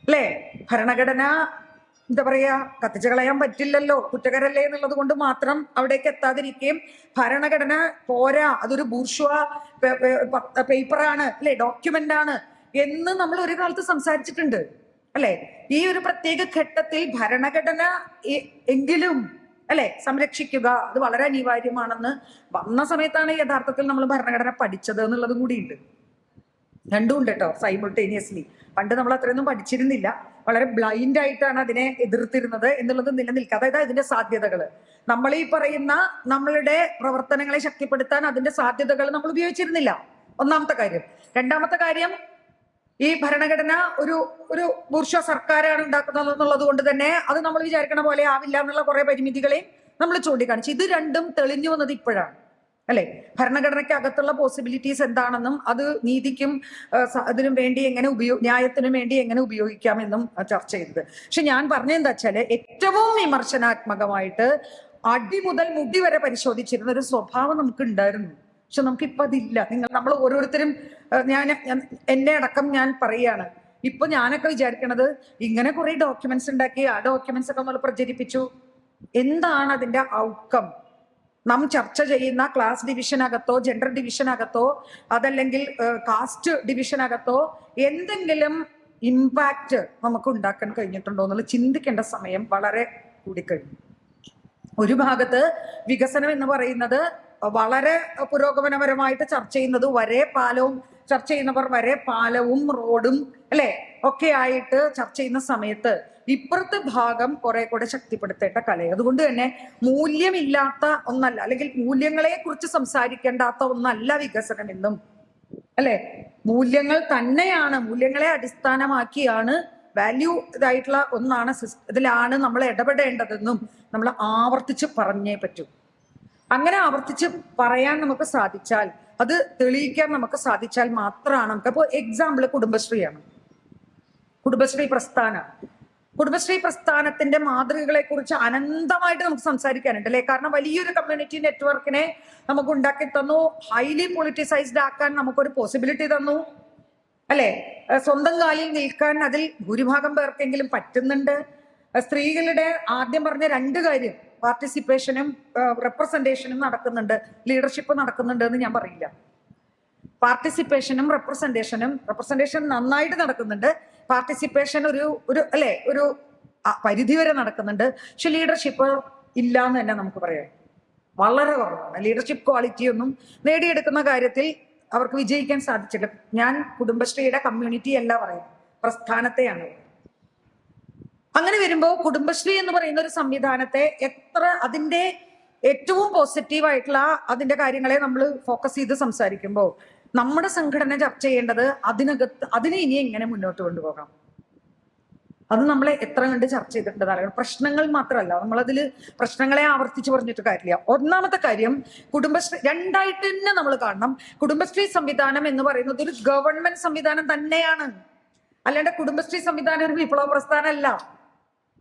അല്ലെ? ഭരണഘടന എന്താ പറയാ, കത്തിച്ചു കളയാൻ പറ്റില്ലല്ലോ, കുറ്റകരല്ലേ എന്നുള്ളത് കൊണ്ട് മാത്രം അവിടേക്ക് എത്താതിരിക്കുകയും ഭരണഘടന പോരാ, അതൊരു ബൂർഷ്വാ പേപ്പറാണ് അല്ലെ, ഡോക്യുമെന്റ് ആണ് എന്ന് നമ്മൾ ഒരു കാലത്ത് സംസാരിച്ചിട്ടുണ്ട് അല്ലെ. ഈ ഒരു പ്രത്യേക ഘട്ടത്തിൽ ഭരണഘടന എങ്കിലും അല്ലെ സംരക്ഷിക്കുക അത് വളരെ അനിവാര്യമാണെന്ന് വന്ന സമയത്താണ് യഥാർത്ഥത്തിൽ നമ്മൾ ഭരണഘടന പഠിച്ചത് എന്നുള്ളതും കൂടിയുണ്ട്. രണ്ടും ഉണ്ട് കേട്ടോ, സൈമിൾട്ടേനിയസ്ലി. പണ്ട് നമ്മൾ അത്രയൊന്നും പഠിച്ചിരുന്നില്ല, വളരെ ബ്ലൈൻഡ് ആയിട്ടാണ് അതിനെ എതിർത്തിരുന്നത് എന്നുള്ളത് നിലനിൽക്കുക. അതായത് അതിന്റെ സാധ്യതകൾ, നമ്മൾ ഈ പറയുന്ന നമ്മളുടെ പ്രവർത്തനങ്ങളെ ശക്തിപ്പെടുത്താൻ അതിന്റെ സാധ്യതകൾ നമ്മൾ ഉപയോഗിച്ചിരുന്നില്ല, ഒന്നാമത്തെ കാര്യം. രണ്ടാമത്തെ കാര്യം, ഈ ഭരണഘടന ഒരു ഒരു ബൂർഷ്വാ സർക്കാരാണ് ഉണ്ടാക്കുന്നത് എന്നുള്ളത് കൊണ്ട് തന്നെ അത് നമ്മൾ വിചാരിക്കണ പോലെ ആവില്ല എന്നുള്ള കുറെ പരിമിതികളെയും നമ്മൾ ചൂണ്ടിക്കാണിച്ചു. ഇത് രണ്ടും തെളിഞ്ഞു വന്നത് ഇപ്പോഴാണ് അല്ലെ. ഭരണഘടനയ്ക്ക് അകത്തുള്ള പോസിബിലിറ്റീസ് എന്താണെന്നും അത് നീതിക്കും അതിനും വേണ്ടി എങ്ങനെ ന്യായത്തിനും വേണ്ടി എങ്ങനെ ഉപയോഗിക്കാമെന്നും ചർച്ച ചെയ്തത്. പക്ഷെ ഞാൻ പറഞ്ഞെന്താ വെച്ചാല്, ഏറ്റവും വിമർശനാത്മകമായിട്ട് അടി മുതൽ മുടി വരെ പരിശോധിച്ചിരുന്ന ഒരു സ്വഭാവം നമുക്ക് ഉണ്ടായിരുന്നു. പക്ഷെ നമുക്കിപ്പോൾ അതില്ല. നമ്മൾ ഓരോരുത്തരും, എന്നെ അടക്കം ഞാൻ പറയാണ്, ഇപ്പൊ ഞാനൊക്കെ വിചാരിക്കണത് ഇങ്ങനെ കുറെ ഡോക്യുമെന്റ്സ് ഉണ്ടാക്കി ആ ഡോക്യുമെന്റ്സ് ഒക്കെ നമ്മൾ പ്രചരിപ്പിച്ചു, എന്താണ് അതിന്റെ ഔട്ട്കം? നാം ചർച്ച ചെയ്യുന്ന ക്ലാസ് ഡിവിഷനകത്തോ ജെൻഡർ ഡിവിഷനകത്തോ അതല്ലെങ്കിൽ കാസ്റ്റ് ഡിവിഷനകത്തോ എന്തെങ്കിലും ഇമ്പാക്റ്റ് നമുക്ക് ഉണ്ടാക്കാൻ കഴിഞ്ഞിട്ടുണ്ടോ എന്നുള്ളത് ചിന്തിക്കേണ്ട സമയം വളരെ കൂടിക്കഴിഞ്ഞു. ഒരു ഭാഗത്ത് വികസനം എന്ന് പറയുന്നത് വളരെ പുരോഗമനപരമായിട്ട് ചർച്ച ചെയ്യുന്നത് ചർച്ച ചെയ്യുന്നവർ വരെ പാലവും റോഡും അല്ലെ ഒക്കെ ആയിട്ട് ചർച്ച ചെയ്യുന്ന സമയത്ത് ഇപ്പുറത്തെ ഭാഗം കുറെ കൂടെ ശക്തിപ്പെടുത്തേണ്ട കലയെ. അതുകൊണ്ട് തന്നെ മൂല്യമില്ലാത്ത ഒന്നല്ല, അല്ലെങ്കിൽ മൂല്യങ്ങളെ കുറിച്ച് സംസാരിക്കേണ്ടാത്ത ഒന്നല്ല വികസനം എന്നും അല്ലെ. മൂല്യങ്ങൾ തന്നെയാണ്, മൂല്യങ്ങളെ അടിസ്ഥാനമാക്കിയാണ്, വാല്യൂ ഇതായിട്ടുള്ള ഒന്നാണ്, ഇതിലാണ് നമ്മൾ ഇടപെടേണ്ടതെന്നും നമ്മൾ ആവർത്തിച്ച് പറഞ്ഞേ പറ്റൂ. അങ്ങനെ ആവർത്തിച്ച് പറയാൻ നമുക്ക് സാധിച്ചാൽ, അത് തെളിയിക്കാൻ നമുക്ക് സാധിച്ചാൽ മാത്രമാണ് നമുക്ക്. അപ്പോൾ എക്സാമ്പിൾ കുടുംബശ്രീയാണ്. കുടുംബശ്രീ പ്രസ്ഥാനത്തിന്റെ മാതൃകകളെ കുറിച്ച് അനന്തമായിട്ട് നമുക്ക് സംസാരിക്കാനുണ്ട് അല്ലെ. കാരണം വലിയൊരു കമ്മ്യൂണിറ്റി നെറ്റ്വർക്കിനെ നമുക്ക് ഉണ്ടാക്കി തന്നു, ഹൈലി പൊളിറ്റിസൈസ്ഡ് ആക്കാൻ നമുക്കൊരു പോസിബിലിറ്റി തന്നു അല്ലെ. സ്വന്തം കാലിൽ നിൽക്കാൻ അതിൽ ഭൂരിഭാഗം പേർക്കെങ്കിലും പറ്റുന്നുണ്ട്. സ്ത്രീകളുടെ ആദ്യം പറഞ്ഞ രണ്ട് കാര്യം, പാർട്ടിസിപ്പേഷനും റെപ്രസെന്റേഷനും നടക്കുന്നുണ്ട്, ലീഡർഷിപ്പ് നടക്കുന്നുണ്ട് എന്ന് ഞാൻ പറയില്ല. പാർട്ടിസിപ്പേഷനും റെപ്രസെന്റേഷൻ നന്നായിട്ട് നടക്കുന്നുണ്ട്. പാർട്ടിസിപ്പേഷൻ ഒരു പരിധി വരെ നടക്കുന്നുണ്ട്. പക്ഷെ ലീഡർഷിപ്പ് ഇല്ല എന്ന് തന്നെ നമുക്ക് പറയാം, വളരെ കുറവാണ്. ലീഡർഷിപ്പ് ക്വാളിറ്റി ഒന്നും നേടിയെടുക്കുന്ന കാര്യത്തിൽ അവർക്ക് വിജയിക്കാൻ സാധിച്ചില്ല. ഞാൻ കുടുംബശ്രീയുടെ കമ്മ്യൂണിറ്റി അല്ല പറയുന്നത്, പ്രസ്ഥാനത്തെയാണ്. അങ്ങനെ വരുമ്പോൾ കുടുംബശ്രീ എന്ന് പറയുന്ന ഒരു സംവിധാനത്തെ അതിന്റെ ഏറ്റവും പോസിറ്റീവായിട്ടുള്ള അതിന്റെ കാര്യങ്ങളെ നമ്മൾ ഫോക്കസ് ചെയ്ത് സംസാരിക്കുമ്പോൾ നമ്മുടെ സംഘടന ചർച്ച ചെയ്യേണ്ടത് അതിനെ ഇനി എങ്ങനെ മുന്നോട്ട് കൊണ്ടുപോകാം, അത് നമ്മളെ എത്ര കണ്ട് ചർച്ച ചെയ്തിട്ടുണ്ടെന്ന്. പ്രശ്നങ്ങൾ മാത്രമല്ല, നമ്മളതിൽ പ്രശ്നങ്ങളെ ആവർത്തിച്ച് പറഞ്ഞിട്ട് കാര്യമില്ല. ഒന്നാമത്തെ കാര്യം, കുടുംബശ്രീ രണ്ടായിട്ട് തന്നെ നമ്മൾ കാണണം. കുടുംബശ്രീ സംവിധാനം എന്ന് പറയുന്നത് ഒരു ഗവൺമെന്റ് സംവിധാനം തന്നെയാണ്, അല്ലാണ്ട് കുടുംബശ്രീ സംവിധാനം ഒരു വിപ്ലവ പ്രസ്ഥാനമല്ല.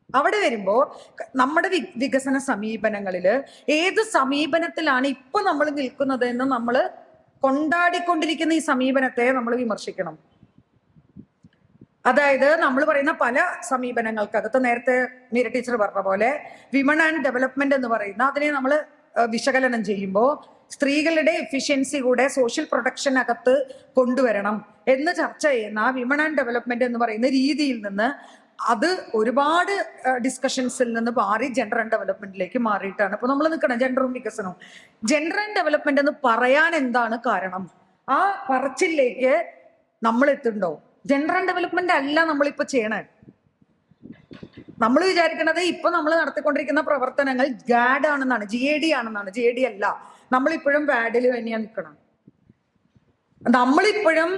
അവിടെ വരുമ്പോ നമ്മുടെ വികസന സമീപനങ്ങളില് ഏത് സമീപനത്തിലാണ് ഇപ്പൊ നമ്മൾ നിൽക്കുന്നത് എന്ന് നമ്മൾ കൊണ്ടാടിക്കൊണ്ടിരിക്കുന്ന ഈ സമീപനത്തെ നമ്മൾ വിമർശിക്കണം. അതായത് നമ്മൾ പറയുന്ന പല സമീപനങ്ങൾക്കകത്ത് നേരത്തെ മീര ടീച്ചർ പറഞ്ഞ പോലെ വിമൺ ആൻഡ് ഡെവലപ്മെന്റ് എന്ന് പറയുന്ന അതിനെ നമ്മൾ വിശകലനം ചെയ്യുമ്പോൾ സ്ത്രീകളുടെ എഫിഷ്യൻസി കൂടെ സോഷ്യൽ പ്രൊട്ടക്ഷനകത്ത് കൊണ്ടുവരണം എന്ന് ചർച്ച ചെയ്യുന്ന വിമൺ ആൻഡ് ഡെവലപ്മെന്റ് എന്ന് പറയുന്ന രീതിയിൽ നിന്ന് അത് ഒരുപാട് ഡിസ്കഷൻസിൽ നിന്ന് മാറി ജെൻഡർ ആൻഡ് ഡെവലപ്മെന്റിലേക്ക് മാറിയിട്ടാണ് ഇപ്പൊ നമ്മൾ നിൽക്കണം. ജെൻഡറും വികസനവും. ജെൻഡർ ആൻഡ് ഡെവലപ്മെന്റ് എന്ന് പറയാൻ എന്താണ് കാരണം? ആ പറച്ചിലേക്ക് നമ്മൾ എത്തുന്നുണ്ടോ? ജെൻഡർ ആൻഡ് ഡെവലപ്മെന്റ് അല്ല നമ്മളിപ്പോ ചെയ്യണേ. നമ്മൾ വിചാരിക്കണത് ഇപ്പൊ നമ്മൾ നടത്തിക്കൊണ്ടിരിക്കുന്ന പ്രവർത്തനങ്ങൾ ഗാഡ് ആണെന്നാണ്, GAD ആണെന്നാണ്. GAD അല്ല, നമ്മളിപ്പോഴും വാഡിൽ തന്നെയാണ് നിൽക്കണം. നമ്മളിപ്പോഴും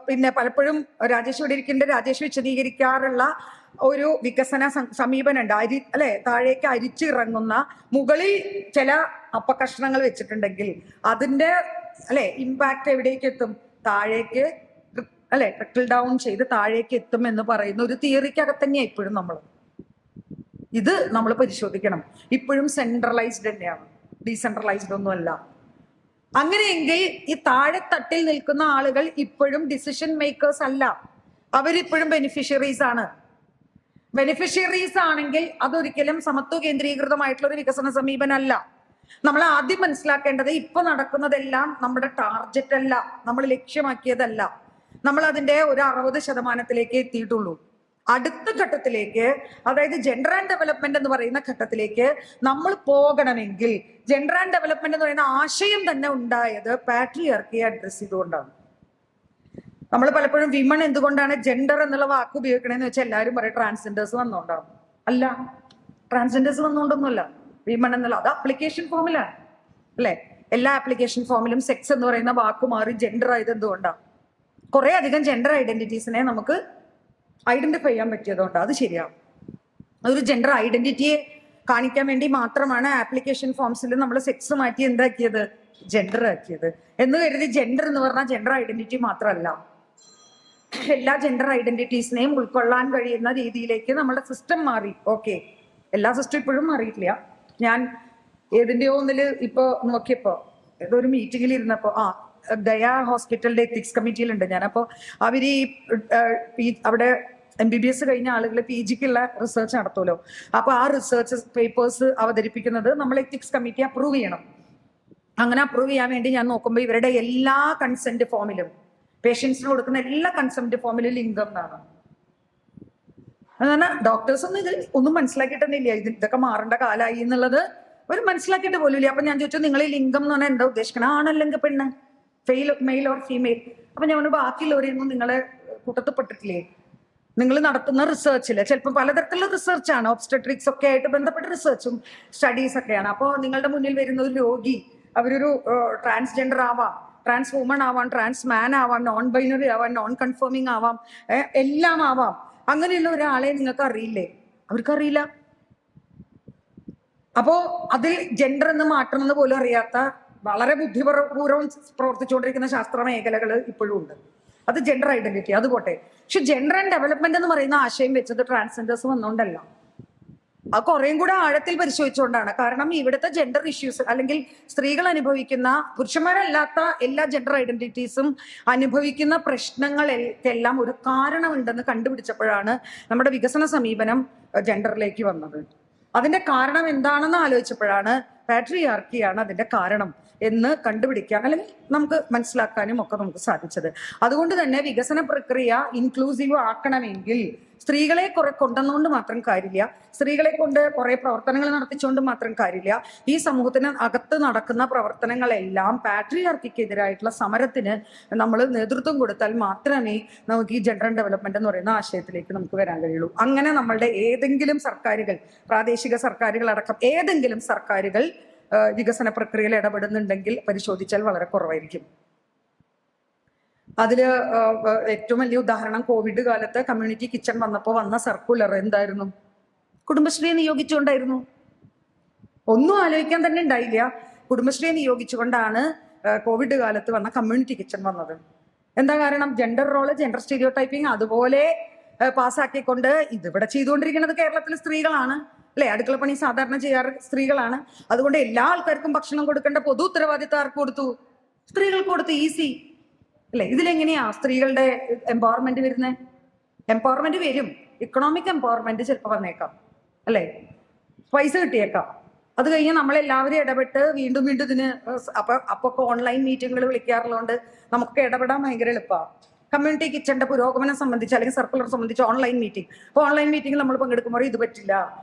പിന്നെ പലപ്പോഴും രാജേഷ് വിശദീകരിക്കാറുള്ള ഒരു വികസന സമീപനം ഉണ്ട്. താഴേക്ക് അരിച്ചിറങ്ങുന്ന മുകളിൽ ചില അപ്പകഷ്ണങ്ങൾ വെച്ചിട്ടുണ്ടെങ്കിൽ അതിന്റെ ഇമ്പാക്ട് എവിടേക്ക് എത്തും? താഴേക്ക് ട്രിക്കിൾ ഡൗൺ ചെയ്ത് താഴേക്ക് എത്തും എന്ന് പറയുന്ന ഒരു തിയറിക്കകത്ത് തന്നെയാണ് ഇപ്പോഴും ഇത് നമ്മൾ പരിശോധിക്കണം. ഇപ്പോഴും സെൻട്രലൈസ്ഡ് തന്നെയാണ്, ഡീസെൻട്രലൈസ്ഡ് ഒന്നുമല്ല. അങ്ങനെയെങ്കിൽ ഈ താഴെത്തട്ടിൽ നിൽക്കുന്ന ആളുകൾ ഇപ്പോഴും ഡിസിഷൻ മേക്കേഴ്സ് അല്ല, അവരിപ്പോഴും ബെനിഫിഷ്യറീസ് ആണ്. ബെനിഫിഷ്യറീസ് ആണെങ്കിൽ അതൊരിക്കലും സമത്വ കേന്ദ്രീകൃതമായിട്ടുള്ള ഒരു വികസന സമീപനമല്ല. നമ്മൾ ആദ്യം മനസ്സിലാക്കേണ്ടത് ഇപ്പൊ നടക്കുന്നതെല്ലാം നമ്മുടെ ടാർഗറ്റ് അല്ല, നമ്മൾ ലക്ഷ്യമാക്കിയതല്ല. നമ്മൾ അതിന്റെ ഒരു 60% എത്തിയിട്ടുള്ളൂ. അടുത്ത ഘട്ടത്തിലേക്ക്, അതായത് ജെൻഡർ ആൻഡ് ഡെവലപ്മെന്റ് എന്ന് പറയുന്ന ഘട്ടത്തിലേക്ക് നമ്മൾ പോകണമെങ്കിൽ, ജെൻഡർ ആൻഡ് ഡെവലപ്മെന്റ് എന്ന് പറയുന്ന ആശയം തന്നെ ഉണ്ടായത് പാട്രിയാർക്കിയെ അഡ്രസ് ചെയ്തുകൊണ്ടാണ്. നമ്മൾ പലപ്പോഴും വിമൺ എന്തുകൊണ്ടാണ് ജെൻഡർ എന്നുള്ള വാക്ക് ഉപയോഗിക്കണമെന്ന് വെച്ചാൽ എല്ലാവരും പറയും ട്രാൻസ്ജെൻഡേഴ്സ് വന്നുകൊണ്ടാണ്. അല്ല, ട്രാൻസ്ജെൻഡേഴ്സ് വന്നുകൊണ്ടൊന്നുമല്ല. വിമൺ എന്നുള്ള അത് അപ്ലിക്കേഷൻ ഫോമിലാണ്, അല്ലെ? എല്ലാ ആപ്ലിക്കേഷൻ ഫോമിലും സെക്സ് എന്ന് പറയുന്ന വാക്ക് മാറി ജെൻഡർ ആയത് എന്തുകൊണ്ടാണ്? കുറെ അധികം ജെൻഡർ ഐഡന്റിറ്റീസിനെ നമുക്ക് ഐഡന്റിഫൈ ചെയ്യാൻ പറ്റിയതുകൊണ്ട് അത് ശരിയാവും. അതൊരു ജെൻഡർ ഐഡന്റിറ്റിയെ കാണിക്കാൻ വേണ്ടി മാത്രമാണ് ആപ്ലിക്കേഷൻ ഫോംസിൽ നമ്മൾ സെക്സ് മാറ്റി എന്താക്കിയത്, ജെൻഡർ ആക്കിയത്. എന്ന് കരുതി ജെൻഡർ എന്ന് പറഞ്ഞാൽ ജെൻഡർ ഐഡന്റിറ്റി മാത്രമല്ല, എല്ലാ ജെൻഡർ ഐഡന്റിറ്റീസിനെയും ഉൾക്കൊള്ളാൻ കഴിയുന്ന രീതിയിലേക്ക് നമ്മുടെ സിസ്റ്റം മാറി. ഓക്കെ, എല്ലാ സിസ്റ്റം ഇപ്പോഴും മാറിയിട്ടില്ല. ഞാൻ ഏതിൻ്റെയോ ഒന്നില് ഇപ്പൊ നോക്കിയപ്പോ ഏതൊരു മീറ്റിംഗിൽ ഇരുന്നപ്പോ ദയ ഹോസ്പിറ്റലിന്റെ എത്തിക്സ് കമ്മിറ്റിയിലുണ്ട് ഞാൻ. അപ്പോൾ അവര് അവിടെ MBBS കഴിഞ്ഞ ആളുകൾ PGക്കുള്ള റിസർച്ച് നടത്തുമല്ലോ. അപ്പൊ ആ റിസർച്ച് പേപ്പേഴ്സ് അവതരിപ്പിക്കുന്നത് നമ്മൾ എത്തിക്സ് കമ്മിറ്റി അപ്രൂവ് ചെയ്യണം. അങ്ങനെ അപ്രൂവ് ചെയ്യാൻ വേണ്ടി ഞാൻ നോക്കുമ്പോൾ ഇവരുടെ എല്ലാ കൺസെന്റ് ഫോമിലും, പേഷ്യൻസിന് കൊടുക്കുന്ന എല്ലാ കൺസെന്റ് ഫോമിലും ലിംഗം എന്നാണ്. അതാണ് ഡോക്ടേഴ്സ് ഒന്നും ഇത് ഒന്നും മനസ്സിലാക്കിയിട്ടൊന്നുമില്ല. ഇതൊക്കെ മാറേണ്ട കാലമായി എന്നുള്ളത് അവർ മനസ്സിലാക്കിയിട്ട് പോലും ഇല്ല. അപ്പൊ ഞാൻ ചോദിച്ചു, നിങ്ങൾ ഈ ലിംഗം എന്ന് പറഞ്ഞാൽ എന്താ ഉദ്ദേശിക്കണം? ആണല്ലെങ്കിൽ പെണ്ണ്, മെയിൽ ഓർ ഫീമെയിൽ. അപ്പൊ ഞാൻ ബാക്കിയുള്ളവരെയൊന്നും നിങ്ങളെ കൂട്ടത്തിൽപ്പെട്ടിട്ടില്ലേ? നിങ്ങൾ നടത്തുന്ന റിസർച്ചിൽ ചിലപ്പോൾ പലതരത്തിലുള്ള റിസർച്ചാണ്, ഒബ്സ്റ്റട്രിക്സ് ഒക്കെ ആയിട്ട് ബന്ധപ്പെട്ട റിസർച്ചും സ്റ്റഡീസ് ഒക്കെയാണ്. അപ്പോൾ നിങ്ങളുടെ മുന്നിൽ വരുന്ന ഒരു രോഗി, അവരൊരു ട്രാൻസ്ജെൻഡർ ആവാം, ട്രാൻസ് വുമൺ ആവാം, ട്രാൻസ് മാൻ ആവാം, നോൺ ബൈനറി ആവാം, നോൺ കൺഫേമിങ് ആവാം, എല്ലാം ആവാം. അങ്ങനെയുള്ള ഒരാളെ നിങ്ങൾക്ക് അറിയില്ലേ? അവർക്കറിയില്ല. അപ്പോ അതിൽ ജെൻഡർ എന്ന് മാറ്റണമെന്ന് പോലും അറിയാത്ത വളരെ ബുദ്ധിപൂർവ്വം പ്രവർത്തിച്ചുകൊണ്ടിരിക്കുന്ന ശാസ്ത്ര മേഖലകൾ ഇപ്പോഴും ഉണ്ട്. അത് ജെൻഡർ ഐഡന്റിറ്റി, അത് പോട്ടെ. പക്ഷെ ജെൻഡർ ആൻഡ് ഡെവലപ്മെന്റ് എന്ന് പറയുന്ന ആശയം വെച്ചത് ട്രാൻസ്ജെൻഡേഴ്സ് വന്നുകൊണ്ടല്ല, അത് കുറേയും കൂടെ ആഴത്തിൽ പരിശോധിച്ചുകൊണ്ടാണ്. കാരണം ഇവിടുത്തെ ജെൻഡർ ഇഷ്യൂസ്, അല്ലെങ്കിൽ സ്ത്രീകൾ അനുഭവിക്കുന്ന, പുരുഷന്മാരല്ലാത്ത എല്ലാ ജെൻഡർ ഐഡന്റിറ്റീസും അനുഭവിക്കുന്ന പ്രശ്നങ്ങൾക്കെല്ലാം ഒരു കാരണമുണ്ടെന്ന് കണ്ടുപിടിച്ചപ്പോഴാണ് നമ്മുടെ വികസന സമീപനം ജെൻഡറിലേക്ക് വന്നത്. അതിന്റെ കാരണം എന്താണെന്ന് ആലോചിച്ചപ്പോഴാണ് പാട്രിയാർക്കിയാണ് അതിന്റെ കാരണം എന്ന് കണ്ടുപിടിക്കാൻ, അല്ലെങ്കിൽ നമുക്ക് മനസ്സിലാക്കാനും ഒക്കെ നമുക്ക് സാധിച്ചത്. അതുകൊണ്ട് തന്നെ വികസന പ്രക്രിയ ഇൻക്ലൂസീവ് ആക്കണമെങ്കിൽ സ്ത്രീകളെ കുറെ കൊണ്ടുവന്നുകൊണ്ട് മാത്രം കാര്യമില്ല, സ്ത്രീകളെ കൊണ്ട് കുറെ പ്രവർത്തനങ്ങൾ നടത്തിച്ചുകൊണ്ട് മാത്രം കാര്യമില്ല. ഈ സമൂഹത്തിന് അകത്ത് നടക്കുന്ന പ്രവർത്തനങ്ങളെല്ലാം പാട്രിയാർക്കിക്കെതിരായിട്ടുള്ള സമരത്തിന് നമ്മൾ നേതൃത്വം കൊടുത്താൽ മാത്രമേ നമുക്ക് ഈ ജെൻഡർ ആൻഡ് ഡെവലപ്മെന്റ് എന്ന് പറയുന്ന ആശയത്തിലേക്ക് നമുക്ക് വരാൻ കഴിയുള്ളൂ. അങ്ങനെ നമ്മളുടെ ഏതെങ്കിലും സർക്കാരുകൾ, പ്രാദേശിക സർക്കാരുകൾ അടക്കം ഏതെങ്കിലും സർക്കാരുകൾ വികസന പ്രക്രിയയിൽ ഇടപെടുന്നുണ്ടെങ്കിൽ പരിശോധിച്ചാൽ വളരെ കുറവായിരിക്കും. അതില് ഏറ്റവും വലിയ ഉദാഹരണം കോവിഡ് കാലത്ത് കമ്മ്യൂണിറ്റി കിച്ചൺ വന്നപ്പോൾ വന്ന സർക്കുലർ എന്തായിരുന്നു? കുടുംബശ്രീയെ നിയോഗിച്ചുകൊണ്ടായിരുന്നു. ഒന്നും ആലോചിക്കാൻ തന്നെ ഉണ്ടായില്ല. കുടുംബശ്രീയെ നിയോഗിച്ചുകൊണ്ടാണ് കോവിഡ് കാലത്ത് വന്ന കമ്മ്യൂണിറ്റി കിച്ചൺ വന്നത്. എന്താ കാരണം? Gender role, gender stereotyping അതുപോലെ പാസ്സാക്കിക്കൊണ്ട് ഇതിവിടെ ചെയ്തുകൊണ്ടിരിക്കുന്നത് കേരളത്തിലെ സ്ത്രീകളാണ്, അല്ലെ? അടുക്കള പണി സാധാരണ ചെയ്യാറ് സ്ത്രീകളാണ്. അതുകൊണ്ട് എല്ലാ ആൾക്കാർക്കും ഭക്ഷണം കൊടുക്കേണ്ട പൊതു ഉത്തരവാദിത്തം ആർക്ക് കൊടുത്തു? സ്ത്രീകൾക്ക് കൊടുത്തു. ഈസി അല്ലെ? ഇതിലെങ്ങനെയാ സ്ത്രീകളുടെ എംപവർമെന്റ് വരുന്നത്? എംപവർമെന്റ് വരും, ഇക്കണോമിക് എംപവർമെന്റ് ചിലപ്പോൾ വന്നേക്കാം, അല്ലെ? പൈസ കിട്ടിയേക്കാം. അത് കഴിഞ്ഞ് നമ്മളെല്ലാവരും ഇടപെട്ട് വീണ്ടും വീണ്ടും ഇതിന് അപ്പൊ ഓൺലൈൻ മീറ്റിങ്ങുകൾ വിളിക്കാറുള്ളതുകൊണ്ട് നമുക്ക് ഇടപെടാൻ ഭയങ്കര എളുപ്പമാണ്. കമ്മ്യൂണിറ്റി കിച്ചന്റെ പുരോഗമനം സംബന്ധിച്ച് അല്ലെങ്കിൽ സർക്കുലർ സംബന്ധിച്ച് ഓൺലൈൻ മീറ്റിംഗ്, അപ്പോൾ ഓൺലൈൻ മീറ്റിംഗിൽ നമ്മൾ പങ്കെടുക്കുമ്പോൾ ഇത് പറ്റില്ല,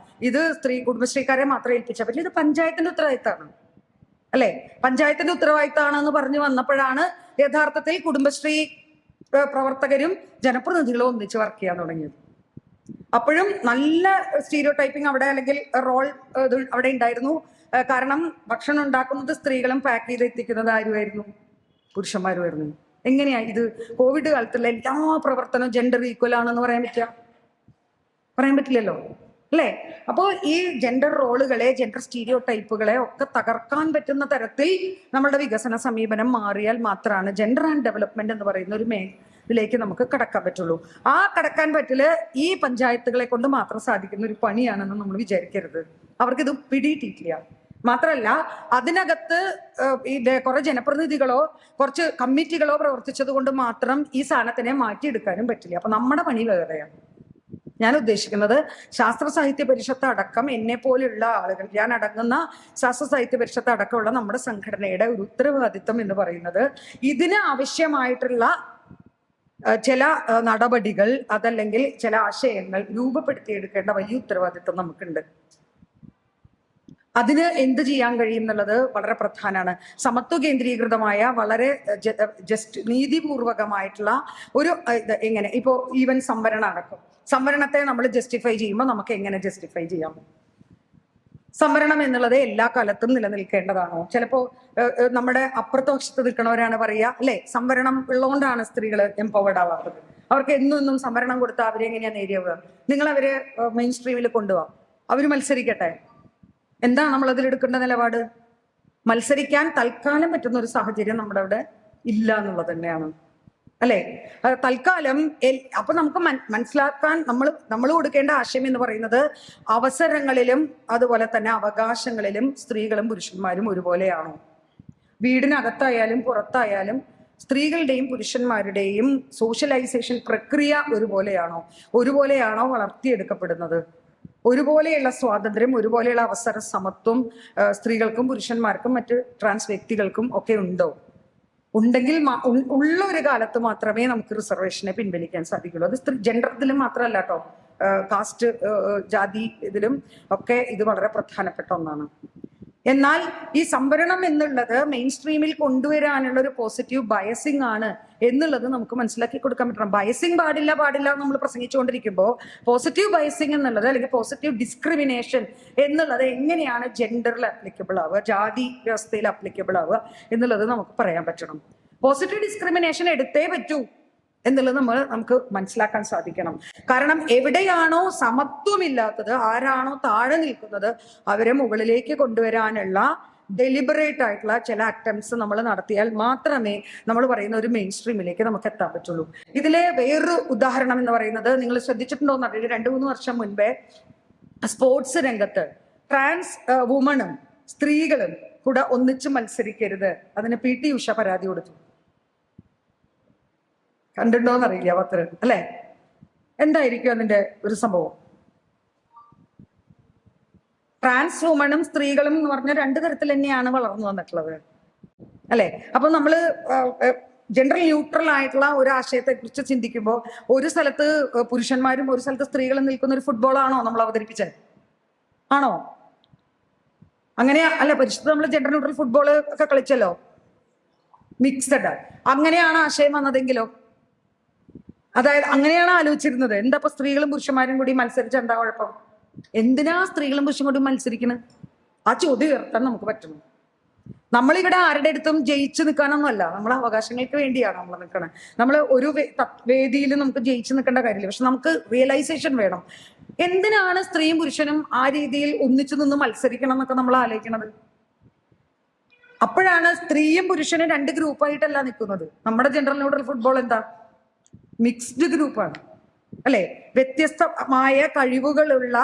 ഇത് കുടുംബശ്രീക്കാരെ മാത്രമേ ഏൽപ്പിച്ചാൽ പറ്റില്ല, ഇത് പഞ്ചായത്തിന്റെ ഉത്തരവാദിത്തമാണ്, അല്ലെ? പഞ്ചായത്തിന്റെ ഉത്തരവാദിത്തമാണെന്ന് പറഞ്ഞു വന്നപ്പോഴാണ് യഥാർത്ഥത്തിൽ കുടുംബശ്രീ പ്രവർത്തകരും ജനപ്രതിനിധികളും ഒന്നിച്ച് വർക്ക് ചെയ്യാൻ തുടങ്ങിയത്. അപ്പോഴും നല്ല സ്റ്റീരിയോ ടൈപ്പിംഗ് അവിടെ, അല്ലെങ്കിൽ റോൾ അവിടെ ഉണ്ടായിരുന്നു. കാരണം ഭക്ഷണം ഉണ്ടാക്കുന്നത് സ്ത്രീകളും പാക്ക് ചെയ്ത് എത്തിക്കുന്നത് ആരുമായിരുന്നു? പുരുഷന്മാരുമായിരുന്നു. എങ്ങനെയാ ഇത്? കോവിഡ് കാലത്തുള്ള എല്ലാ പ്രവർത്തനവും ജെൻഡർ ഈക്വൽ ആണെന്ന് പറയാൻ പറ്റില്ലല്ലോ, അല്ലേ? അപ്പോൾ ഈ ജെൻഡർ റോളുകളെ, ജെൻഡർ സ്റ്റീരിയോ ടൈപ്പുകളെ ഒക്കെ തകർക്കാൻ പറ്റുന്ന തരത്തിൽ നമ്മളുടെ വികസന സമീപനം മാറിയാൽ മാത്രമാണ് ജെൻഡർ ആൻഡ് ഡെവലപ്മെന്റ് എന്ന് പറയുന്ന ഒരു ഇതിലേക്ക് നമുക്ക് കടക്കാൻ പറ്റുള്ളൂ. ആ കടക്കാൻ പറ്റല് ഈ പഞ്ചായത്തുകളെ കൊണ്ട് മാത്രം സാധിക്കുന്ന ഒരു പണിയാണെന്ന് നമ്മൾ വിചാരിക്കരുത്. അവർക്കിത് പിടിയിട്ടിട്ടില്ല. മാത്രമല്ല, അതിനകത്ത് കുറെ ജനപ്രതിനിധികളോ കുറച്ച് കമ്മിറ്റികളോ പ്രവർത്തിച്ചത് കൊണ്ട് മാത്രം ഈ സാധനത്തിനെ മാറ്റിയെടുക്കാനും പറ്റില്ല. അപ്പൊ നമ്മുടെ പണി വേറെയാണ്. ഞാൻ ഉദ്ദേശിക്കുന്നത് ശാസ്ത്ര സാഹിത്യ പരിഷത്ത് അടക്കം എന്നെ പോലുള്ള ആളുകൾ, ഞാൻ അടങ്ങുന്ന ശാസ്ത്ര സാഹിത്യ പരിഷത്ത് അടക്കമുള്ള നമ്മുടെ സംഘടനയുടെ ഒരു ഉത്തരവാദിത്വം എന്ന് പറയുന്നത് ഇതിന് ആവശ്യമായിട്ടുള്ള ചില നടപടികൾ അതല്ലെങ്കിൽ ചില ആശയങ്ങൾ രൂപപ്പെടുത്തിയെടുക്കേണ്ട വലിയ ഉത്തരവാദിത്വം നമുക്കുണ്ട്. അതിന് എന്ത് ചെയ്യാൻ കഴിയും എന്നുള്ളത് വളരെ പ്രധാനമാണ്. സമത്വ കേന്ദ്രീകൃതമായ വളരെ നീതിപൂർവകമായിട്ടുള്ള ഒരു എങ്ങനെ ഇപ്പോൾ ഈവൻ സംവരണം അടക്കം, സംവരണത്തെ നമ്മൾ ജസ്റ്റിഫൈ ചെയ്യുമ്പോൾ നമുക്ക് എങ്ങനെ ജസ്റ്റിഫൈ ചെയ്യാം? സംവരണം എന്നുള്ളത് എല്ലാ കാലത്തും നിലനിൽക്കേണ്ടതാണോ? ചിലപ്പോ നമ്മുടെ അപ്രത്യക്ഷത്ത് നിൽക്കണവരാണ് പറയുക, അല്ലെ, സംവരണം ഉള്ളതുകൊണ്ടാണ് സ്ത്രീകൾ എംപവേർഡ് ആവാത്തത്, അവർക്ക് എന്നും സംവരണം കൊടുത്താൽ അവരെങ്ങനെയാ നേരിയാവുക? നിങ്ങൾ അവരെ മെയിൻ സ്ട്രീമിൽ കൊണ്ടുപോവാം, അവര് മത്സരിക്കട്ടെ. എന്താ നമ്മൾ അതിലെടുക്കേണ്ട നിലപാട്? മത്സരിക്കാൻ തൽക്കാലം പറ്റുന്ന ഒരു സാഹചര്യം നമ്മുടെ അവിടെ ഇല്ല എന്നുള്ളത് തന്നെയാണ്, അല്ലെ? തൽക്കാലം അപ്പൊ നമുക്ക് മനസ്സിലാക്കാൻ നമ്മൾ കൊടുക്കേണ്ട ആശയം എന്ന് പറയുന്നത് അവസരങ്ങളിലും അതുപോലെ തന്നെ അവകാശങ്ങളിലും സ്ത്രീകളും പുരുഷന്മാരും ഒരുപോലെയാണോ? വീടിനകത്തായാലും പുറത്തായാലും സ്ത്രീകളുടെയും പുരുഷന്മാരുടെയും സോഷ്യലൈസേഷൻ പ്രക്രിയ ഒരുപോലെയാണോ വളർത്തിയെടുക്കപ്പെടുന്നത്? ഒരുപോലെയുള്ള സ്വാതന്ത്ര്യം, ഒരുപോലെയുള്ള അവസര സമത്വം സ്ത്രീകൾക്കും പുരുഷന്മാർക്കും മറ്റ് ട്രാൻസ് വ്യക്തികൾക്കും ഒക്കെ ഉണ്ടോ? ഉണ്ടെങ്കിൽ ഉള്ള ഒരു കാലത്ത് മാത്രമേ നമുക്ക് റിസർവേഷനെ പിൻവലിക്കാൻ സാധിക്കുള്ളൂ. അത് ജെൻഡറിലും മാത്രമല്ല കേട്ടോ, കാസ്റ്റ്, ജാതി, ഇതിലും ഒക്കെ ഇത് വളരെ പ്രധാനപ്പെട്ട ഒന്നാണ്. എന്നാൽ ഈ സംവരണം എന്നുള്ളത് മെയിൻ സ്ട്രീമിൽ കൊണ്ടുവരാനുള്ള ഒരു പോസിറ്റീവ് ബയസിംഗ് ആണ് എന്നുള്ളത് നമുക്ക് മനസ്സിലാക്കി കൊടുക്കാൻ പറ്റണം. ബയസിംഗ് പാടില്ല നമ്മൾ പ്രസംഗിച്ചുകൊണ്ടിരിക്കുമ്പോൾ പോസിറ്റീവ് ബയസിംഗ് എന്നുള്ളത് അല്ലെങ്കിൽ പോസിറ്റീവ് ഡിസ്ക്രിമിനേഷൻ എന്നുള്ളത് എങ്ങനെയാണ് ജെൻഡറിൽ അപ്ലിക്കബിൾ ആവുക, ജാതി വ്യവസ്ഥയിൽ അപ്ലിക്കബിൾ ആവുക എന്നുള്ളത് നമുക്ക് പറയാൻ പറ്റണം. പോസിറ്റീവ് ഡിസ്ക്രിമിനേഷൻ എടുത്തേ പറ്റൂ എന്നുള്ളത് നമുക്ക് മനസ്സിലാക്കാൻ സാധിക്കണം. കാരണം എവിടെയാണോ സമത്വമില്ലാത്തത്, ആരാണോ താഴെ നിൽക്കുന്നത് അവരെ മുകളിലേക്ക് കൊണ്ടുവരാനുള്ള ഡെലിബറേറ്റ് ആയിട്ടുള്ള ചില അറ്റംപ്റ്റ്സ് നമ്മൾ നടത്തിയാൽ മാത്രമേ നമ്മൾ പറയുന്ന ഒരു മെയിൻ സ്ട്രീമിലേക്ക് നമുക്ക് എത്താൻ പറ്റുള്ളൂ. ഇതിലെ വേറൊരു ഉദാഹരണം എന്ന് പറയുന്നത്, നിങ്ങൾ ശ്രദ്ധിച്ചിട്ടുണ്ടോ എന്നറിയില്ല, 2-3 വർഷം മുൻപേ സ്പോർട്സ് രംഗത്ത് ട്രാൻസ് വുമണും സ്ത്രീകളും കൂടെ ഒന്നിച്ച് മത്സരിക്കരുത്, അതിന് PT ഉഷ പരാതി കൊടുത്തു. കണ്ടിട്ടുണ്ടോന്നറിയില്ല പത്രം, അല്ലെ? എന്തായിരിക്കും അതിന്റെ ഒരു സംഭവം? ട്രാൻസ് വുമണും സ്ത്രീകളും എന്ന് പറഞ്ഞ 2 തരത്തിൽ തന്നെയാണ് വളർന്നു വന്നിട്ടുള്ളത്, അല്ലെ? അപ്പൊ നമ്മള് ജെൻഡർ ന്യൂട്രൽ ആയിട്ടുള്ള ഒരു ആശയത്തെ കുറിച്ച് ചിന്തിക്കുമ്പോൾ ഒരു സ്ഥലത്ത് പുരുഷന്മാരും ഒരു സ്ഥലത്ത് സ്ത്രീകളും നിൽക്കുന്ന ഒരു ഫുട്ബോളാണോ നമ്മൾ അവതരിപ്പിച്ചത്? ആണോ? അങ്ങനെയാ? അല്ല, പരിശുദ്ധ നമ്മൾ ജെൻഡർ ന്യൂട്രൽ ഫുട്ബോൾ ഒക്കെ കളിച്ചല്ലോ, മിക്സഡ്. അങ്ങനെയാണ് ആശയം വന്നതെങ്കിലോ? അതായത് അങ്ങനെയാണ് ആലോചിച്ചിരുന്നത്. എന്താ ഇപ്പൊ സ്ത്രീകളും പുരുഷന്മാരും കൂടി മത്സരിച്ച എന്താ കുഴപ്പം? എന്തിനാ സ്ത്രീകളും പുരുഷനും കൂടി മത്സരിക്കണം? ആ ചോദ്യം ഉയർത്താൻ നമുക്ക് പറ്റണം. നമ്മളിവിടെ ആരുടെ അടുത്തും ജയിച്ചു നിൽക്കാനൊന്നുമല്ല, നമ്മളെ അവകാശങ്ങൾക്ക് വേണ്ടിയാണ് നമ്മൾ നിൽക്കണത്. നമ്മൾ ഒരു വേദിയിൽ നമുക്ക് ജയിച്ചു നിൽക്കേണ്ട കാര്യമില്ല, പക്ഷെ നമുക്ക് റിയലൈസേഷൻ വേണം. എന്തിനാണ് സ്ത്രീയും പുരുഷനും ആ രീതിയിൽ ഒന്നിച്ചു നിന്ന് മത്സരിക്കണം എന്നൊക്കെ നമ്മൾ ആലോചിക്കണത്? അപ്പോഴാണ് സ്ത്രീയും പുരുഷനും 2 ഗ്രൂപ്പായിട്ടല്ല നിൽക്കുന്നത്. നമ്മുടെ ജെൻഡർ ന്യൂട്രൽ ഫുട്ബോൾ എന്താ? മിക്സ്ഡ് ഗ്രൂപ്പാണ്, അല്ലെ? വ്യത്യസ്തമായ കഴിവുകളുള്ള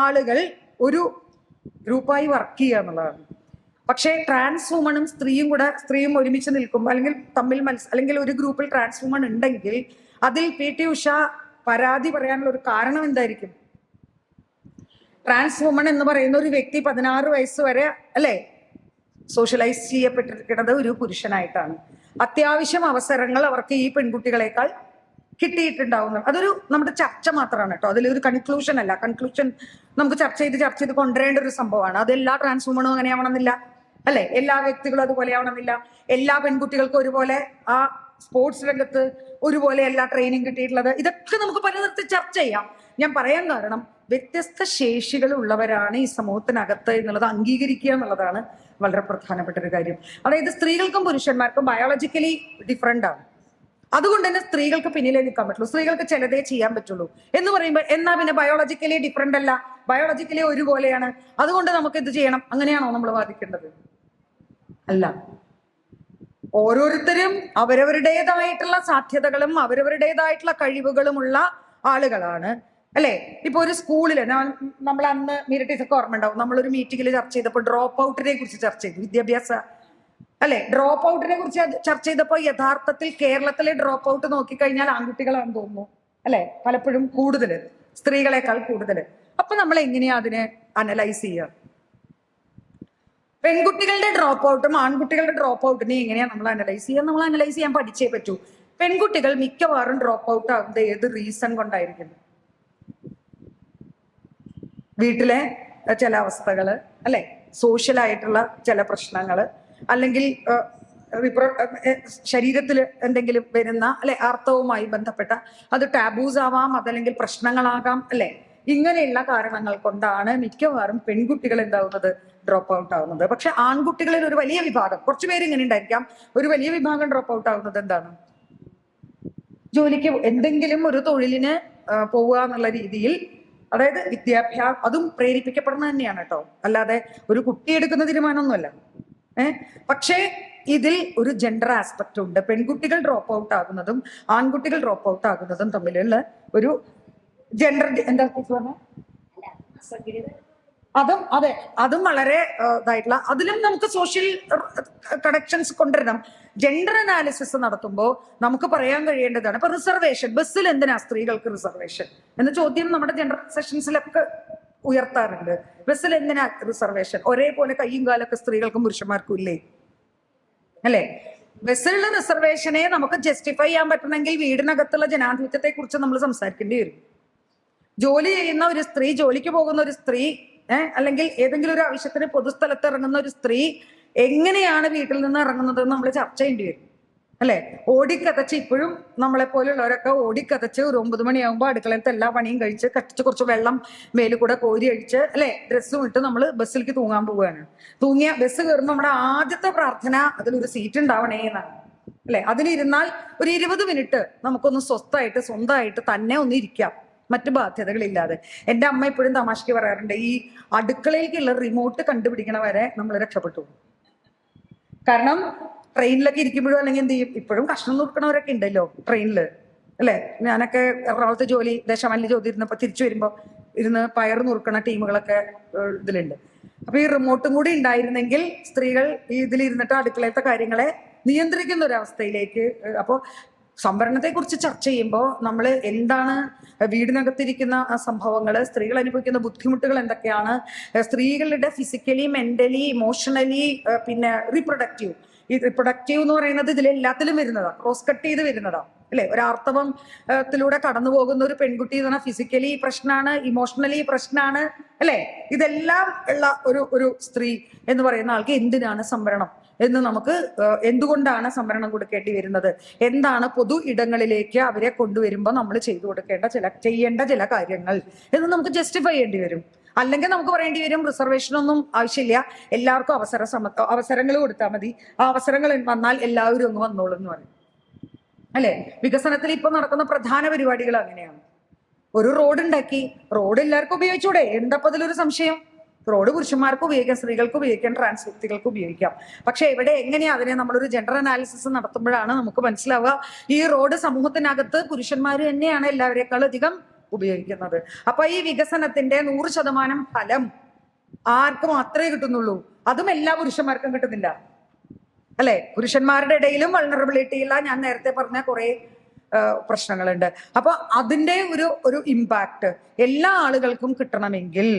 ആളുകൾ ഒരു ഗ്രൂപ്പായി വർക്ക് ചെയ്യുക എന്നുള്ളതാണ്. പക്ഷേ ട്രാൻസ് വുമണും സ്ത്രീയും ഒരുമിച്ച് നിൽക്കുമ്പോൾ അല്ലെങ്കിൽ അല്ലെങ്കിൽ ഒരു ഗ്രൂപ്പിൽ ട്രാൻസ് വുമൺ ഉണ്ടെങ്കിൽ അതിൽ PT ഉഷ പരാതി പറയാനുള്ള ഒരു കാരണം എന്തായിരിക്കും? ട്രാൻസ് വുമൺ എന്ന് പറയുന്ന ഒരു വ്യക്തി 16 വയസ്സ് വരെ, അല്ലെ, സോഷ്യലൈസ് ചെയ്യപ്പെട്ടിരിക്കുന്നത് ഒരു പുരുഷനായിട്ടാണ്. അത്യാവശ്യം അവസരങ്ങൾ അവർക്ക് ഈ പെൺകുട്ടികളെക്കാൾ കിട്ടിയിട്ടുണ്ടാവുന്നു. അതൊരു നമ്മുടെ ചർച്ച മാത്രമാണ് കേട്ടോ, അതിലൊരു കൺക്ലൂഷൻ അല്ല. കൺക്ലൂഷൻ നമുക്ക് ചർച്ച ചെയ്ത് കൊണ്ടുവരേണ്ട ഒരു സംഭവമാണ്. അത് എല്ലാ ട്രാൻസ് വുമണും അങ്ങനെ ആവണമെന്നില്ല, അല്ലെ? എല്ലാ വ്യക്തികളും അതുപോലെ ആവണമെന്നില്ല. എല്ലാ പെൺകുട്ടികൾക്കും ഒരുപോലെ ആ സ്പോർട്സ് രംഗത്ത് ഒരുപോലെ എല്ലാ ട്രെയിനിങ് കിട്ടിയിട്ടുള്ളത്, ഇതൊക്കെ നമുക്ക് പലതരത്തിൽ ചർച്ച ചെയ്യാം. ഞാൻ പറയാൻ കാരണം വ്യത്യസ്ത ശേഷികൾ ഉള്ളവരാണ് ഈ സമൂഹത്തിനകത്ത് എന്നുള്ളത് അംഗീകരിക്കുക എന്നുള്ളതാണ് വളരെ പ്രധാനപ്പെട്ട ഒരു കാര്യം. അതായത് സ്ത്രീകൾക്കും പുരുഷന്മാർക്കും ബയോളജിക്കലി ഡിഫറെന്റ് ആണ്. അതുകൊണ്ട് തന്നെ സ്ത്രീകൾക്ക് പിന്നിലേ നിൽക്കാൻ പറ്റുള്ളൂ, സ്ത്രീകൾക്ക് ചിലതേ ചെയ്യാൻ പറ്റുള്ളൂ എന്ന് പറയുമ്പോൾ എന്നാ പിന്നെ ബയോളജിക്കലി ഡിഫറെന്റ് അല്ല, ബയോളജിക്കലി ഒരുപോലെയാണ്, അതുകൊണ്ട് നമുക്ക് ഇത് ചെയ്യണം, അങ്ങനെയാണോ നമ്മൾ വാദിക്കേണ്ടത്? അല്ല. ഓരോരുത്തരും അവരവരുടേതായിട്ടുള്ള സാധ്യതകളും അവരവരുടേതായിട്ടുള്ള കഴിവുകളുമുള്ള ആളുകളാണ്, അല്ലെ? ഇപ്പൊ ഒരു സ്കൂളില് നമ്മൾ അന്ന് മീരട്ടീസൊക്കെ ഓർമ്മ ഉണ്ടാവും, നമ്മളൊരു മീറ്റിംഗിൽ ചർച്ച ചെയ്തപ്പോൾ ഡ്രോപ്പ് ഔട്ടിനെ കുറിച്ച് ചർച്ച ചെയ്തു, വിദ്യാഭ്യാസ, അല്ലെ? ഡ്രോപ്പ് ഔട്ടിനെ കുറിച്ച് ചർച്ച ചെയ്തപ്പോൾ യഥാർത്ഥത്തിൽ കേരളത്തിലെ ഡ്രോപ്പ് ഔട്ട് നോക്കിക്കഴിഞ്ഞാൽ ആൺകുട്ടികളാണെന്ന് തോന്നുന്നു, അല്ലെ? പലപ്പോഴും കൂടുതൽ സ്ത്രീകളെക്കാൾ കൂടുതൽ. അപ്പൊ നമ്മൾ എങ്ങനെയാ അതിനെ അനലൈസ് ചെയ്യുക? പെൺകുട്ടികളുടെ ഡ്രോപ്പ് ഔട്ടും ആൺകുട്ടികളുടെ ഡ്രോപ്പ് ഔട്ടിനെ എങ്ങനെയാ നമ്മൾ അനലൈസ് ചെയ്യുക? നമ്മൾ അനലൈസ് ചെയ്യാൻ പഠിച്ചേ പറ്റൂ. പെൺകുട്ടികൾ മിക്കവാറും ഡ്രോപ്പ് ഔട്ട് ആകുന്നത് ഏത് റീസൺ കൊണ്ടായിരിക്കും? വീട്ടിലെ ചില അവസ്ഥകള്, അല്ലെ, സോഷ്യലായിട്ടുള്ള ചില പ്രശ്നങ്ങള്, അല്ലെങ്കിൽ ശരീരത്തിൽ എന്തെങ്കിലും വരുന്ന, അല്ലെ, ആർത്തവുമായി ബന്ധപ്പെട്ട, അത് ടാബൂസ് ആവാം, അതല്ലെങ്കിൽ പ്രശ്നങ്ങളാകാം, അല്ലെ. ഇങ്ങനെയുള്ള കാരണങ്ങൾ കൊണ്ടാണ് മിക്കവാറും പെൺകുട്ടികൾ എന്താവുന്നത്, ഡ്രോപ്പ് ഔട്ട് ആവുന്നത്. പക്ഷെ ആൺകുട്ടികളിൽ ഒരു വലിയ വിഭാഗം, കുറച്ചുപേര് ഇങ്ങനെ ഉണ്ടായിരിക്കാം, ഒരു വലിയ വിഭാഗം ഡ്രോപ്പ് ഔട്ട് ആവുന്നത് എന്താണ്? ജോലിക്ക്, എന്തെങ്കിലും ഒരു തൊഴിലിന് പോവുക എന്നുള്ള രീതിയിൽ, അതായത് വിദ്യാഭ്യാസം, അതും പ്രേരിപ്പിക്കപ്പെടുന്നത് തന്നെയാണ് കേട്ടോ, അല്ലാതെ ഒരു കുട്ടി എടുക്കുന്ന തീരുമാനമൊന്നുമല്ല. പക്ഷേ ഇതിൽ ഒരു ജെൻഡർ ആസ്പെക്ട് ഉണ്ട്. പെൺകുട്ടികൾ ഡ്രോപ്പ് ഔട്ട് ആകുന്നതും ആൺകുട്ടികൾ ഡ്രോപ്പ് ഔട്ട് ആകുന്നതും തമ്മിലുള്ള ഒരു ജെൻഡർ, എന്താ പറഞ്ഞ, അതും വളരെ ഇതായിട്ടുള്ള, അതിലും നമുക്ക് സോഷ്യൽ കണക്ഷൻസ് കൊണ്ടുവരണം. ജെൻഡർ അനാലിസിസ് നടത്തുമ്പോൾ നമുക്ക് പറയാൻ കഴിയേണ്ടതാണ്. ഇപ്പൊ റിസർവേഷൻ, ബസ്സിൽ എന്തിനാ സ്ത്രീകൾക്ക് റിസർവേഷൻ എന്ന ചോദ്യം നമ്മുടെ ജെൻഡർ സെഷൻസിലൊക്കെ ഉയർത്താറുണ്ട്. ബസ്സിൽ എന്തിനാ റിസർവേഷൻ? ഒരേപോലെ കയ്യും കാലൊക്കെ സ്ത്രീകൾക്കും പുരുഷന്മാർക്കും ഇല്ലേ, അല്ലെ? ബസ്സിലുള്ള റിസർവേഷനെ നമുക്ക് ജസ്റ്റിഫൈ ചെയ്യാൻ പറ്റണമെങ്കിൽ വീടിനകത്തുള്ള ജനാധിപത്യത്തെ കുറിച്ച് നമ്മൾ സംസാരിക്കേണ്ടി വരും. ജോലി ചെയ്യുന്ന ഒരു സ്ത്രീ, ജോലിക്ക് പോകുന്ന ഒരു സ്ത്രീ, അല്ലെങ്കിൽ ഏതെങ്കിലും ഒരു ആവശ്യത്തിന് പൊതുസ്ഥലത്ത് ഇറങ്ങുന്ന ഒരു സ്ത്രീ എങ്ങനെയാണ് വീട്ടിൽ നിന്ന് ഇറങ്ങുന്നത് നമ്മൾ ചർച്ച ചെയ്യേണ്ടി വരും, അല്ലെ? ഓടിക്കതച്ച്, ഇപ്പോഴും നമ്മളെ പോലുള്ളവരൊക്കെ ഓടിക്കതച്ച് ഒരു 9 മണിയാകുമ്പോൾ അടുക്കളത്തെ എല്ലാ പണിയും കഴിച്ച് കത്തിച്ച് കുറച്ച് വെള്ളം മേലിൽ കൂടെ കോരി അഴിച്ച്, അല്ലെ, ഡ്രസ്സും ഇട്ട് നമ്മൾ ബസ്സിലേക്ക് തൂങ്ങാൻ പോവുകയാണ്. ബസ് കയറുമ്പോൾ നമ്മുടെ ആദ്യത്തെ പ്രാർത്ഥന അതിലൊരു സീറ്റ് ഉണ്ടാവണേ എന്നാണ്, അല്ലെ? അതിലിരുന്നാൽ ഒരു 20 മിനിറ്റ് നമുക്കൊന്ന് സ്വന്തമായിട്ട് തന്നെ ഒന്ന് ഇരിക്കാം, മറ്റു ബാധ്യതകളില്ലാതെ. എൻ്റെ അമ്മ എപ്പോഴും തമാശക്ക് പറയാറുണ്ട്, ഈ അടുക്കളയിലേക്കുള്ള റിമോട്ട് കണ്ടുപിടിക്കണ വരെ നമ്മൾ രക്ഷപ്പെട്ടു. കാരണം ട്രെയിനിലൊക്കെ ഇരിക്കുമ്പോഴും, അല്ലെങ്കിൽ എന്ത് ചെയ്യും, ഇപ്പോഴും കഷ്ണം നുറുക്കണവരൊക്കെ ഉണ്ടല്ലോ ട്രെയിനില്, അല്ലെ? ഞാനൊക്കെ എറണാകുളത്ത് ദേശാമല്ലി ജോലി ഇരുന്നപ്പോ തിരിച്ചു വരുമ്പോ ഇരുന്ന് പയർ നുറുക്കണ ടീമുകളൊക്കെ ഇതിലുണ്ട്. അപ്പൊ ഈ റിമോട്ടും കൂടി ഉണ്ടായിരുന്നെങ്കിൽ സ്ത്രീകൾ ഇതിലിരുന്നിട്ട് അടുക്കളത്തെ കാര്യങ്ങളെ നിയന്ത്രിക്കുന്ന ഒരു അവസ്ഥയിലേക്ക്. അപ്പോൾ സംവരണത്തെ കുറിച്ച് ചർച്ച ചെയ്യുമ്പോൾ നമ്മൾ എന്താണ് വീടിനകത്തിരിക്കുന്ന സംഭവങ്ങൾ, സ്ത്രീകൾ അനുഭവിക്കുന്ന ബുദ്ധിമുട്ടുകൾ എന്തൊക്കെയാണ്, സ്ത്രീകളുടെ ഫിസിക്കലി, മെന്റലി, ഇമോഷണലി, പിന്നെ റീപ്രൊഡക്റ്റീവ്. ഈ റിപ്രൊഡക്റ്റീവ് എന്ന് പറയുന്നത് ഇതിലെല്ലാത്തിലും വരുന്നതാണ്, ക്രോസ് കട്ട് ചെയ്ത് വരുന്നതാണ്, അല്ലെ? ഒരു ആർത്തവത്തിലൂടെ കടന്നു പോകുന്ന ഒരു പെൺകുട്ടി എന്ന് പറഞ്ഞാൽ ഫിസിക്കലി പ്രശ്നമാണ്, ഇമോഷണലി പ്രശ്നമാണ്, അല്ലെ? ഇതെല്ലാം ഉള്ള ഒരു സ്ത്രീ എന്ന് പറയുന്ന ആൾക്ക് എന്തിനാണ് സംവരണം എന്ന് നമുക്ക്, എന്തുകൊണ്ടാണ് സംവരണം കൊടുക്കേണ്ടി വരുന്നത്, എന്താണ് പൊതു ഇടങ്ങളിലേക്ക് അവരെ കൊണ്ടുവരുമ്പോൾ നമ്മൾ ചെയ്യേണ്ട ചില കാര്യങ്ങൾ എന്ന് നമുക്ക് ജസ്റ്റിഫൈ ചെയ്യേണ്ടി വരും. അല്ലെങ്കിൽ നമുക്ക് പറയേണ്ടി വരും, റിസർവേഷനൊന്നും ആവശ്യമില്ല, എല്ലാവർക്കും അവസരങ്ങൾ കൊടുത്താൽ മതി, ആ അവസരങ്ങൾ വന്നാൽ എല്ലാവരും അങ്ങ് വന്നോളും എന്ന് പറയും, അല്ലെ? വികസനത്തിൽ ഇപ്പൊ നടക്കുന്ന പ്രധാന പരിപാടികൾ അങ്ങനെയാണ്. ഒരു റോഡ് ഉണ്ടാക്കി, റോഡ് എല്ലാവർക്കും ഉപയോഗിച്ചൂടെ? എന്താ അതിലൊരു സംശയം? റോഡ് പുരുഷന്മാർക്ക് ഉപയോഗിക്കാം, സ്ത്രീകൾക്ക് ഉപയോഗിക്കാം, ട്രാൻസ് വ്യക്തികൾക്ക് ഉപയോഗിക്കാം. പക്ഷെ ഇവിടെ എങ്ങനെയാ അതിനെ നമ്മളൊരു ജെൻഡർ അനാലിസിസ് നടത്തുമ്പോഴാണ് നമുക്ക് മനസ്സിലാവുക, ഈ റോഡ് സമൂഹത്തിനകത്ത് പുരുഷന്മാർ തന്നെയാണ് എല്ലാവരെക്കാളും അധികം ഉപയോഗിക്കുന്നത്. അപ്പൊ ഈ വികസനത്തിന്റെ 100% ഫലം ആർക്ക് മാത്രമേ കിട്ടുന്നുള്ളൂ? അതും എല്ലാ പുരുഷന്മാർക്കും കിട്ടുന്നില്ല, അല്ലെ? പുരുഷന്മാരുടെ ഇടയിലും വൾണറബിലിറ്റി ഉള്ള, ഞാൻ നേരത്തെ പറഞ്ഞ കുറെ പ്രശ്നങ്ങളുണ്ട്. അപ്പൊ അതിന്റെ ഒരു ഇമ്പാക്ട് എല്ലാ ആളുകൾക്കും കിട്ടണമെങ്കിൽ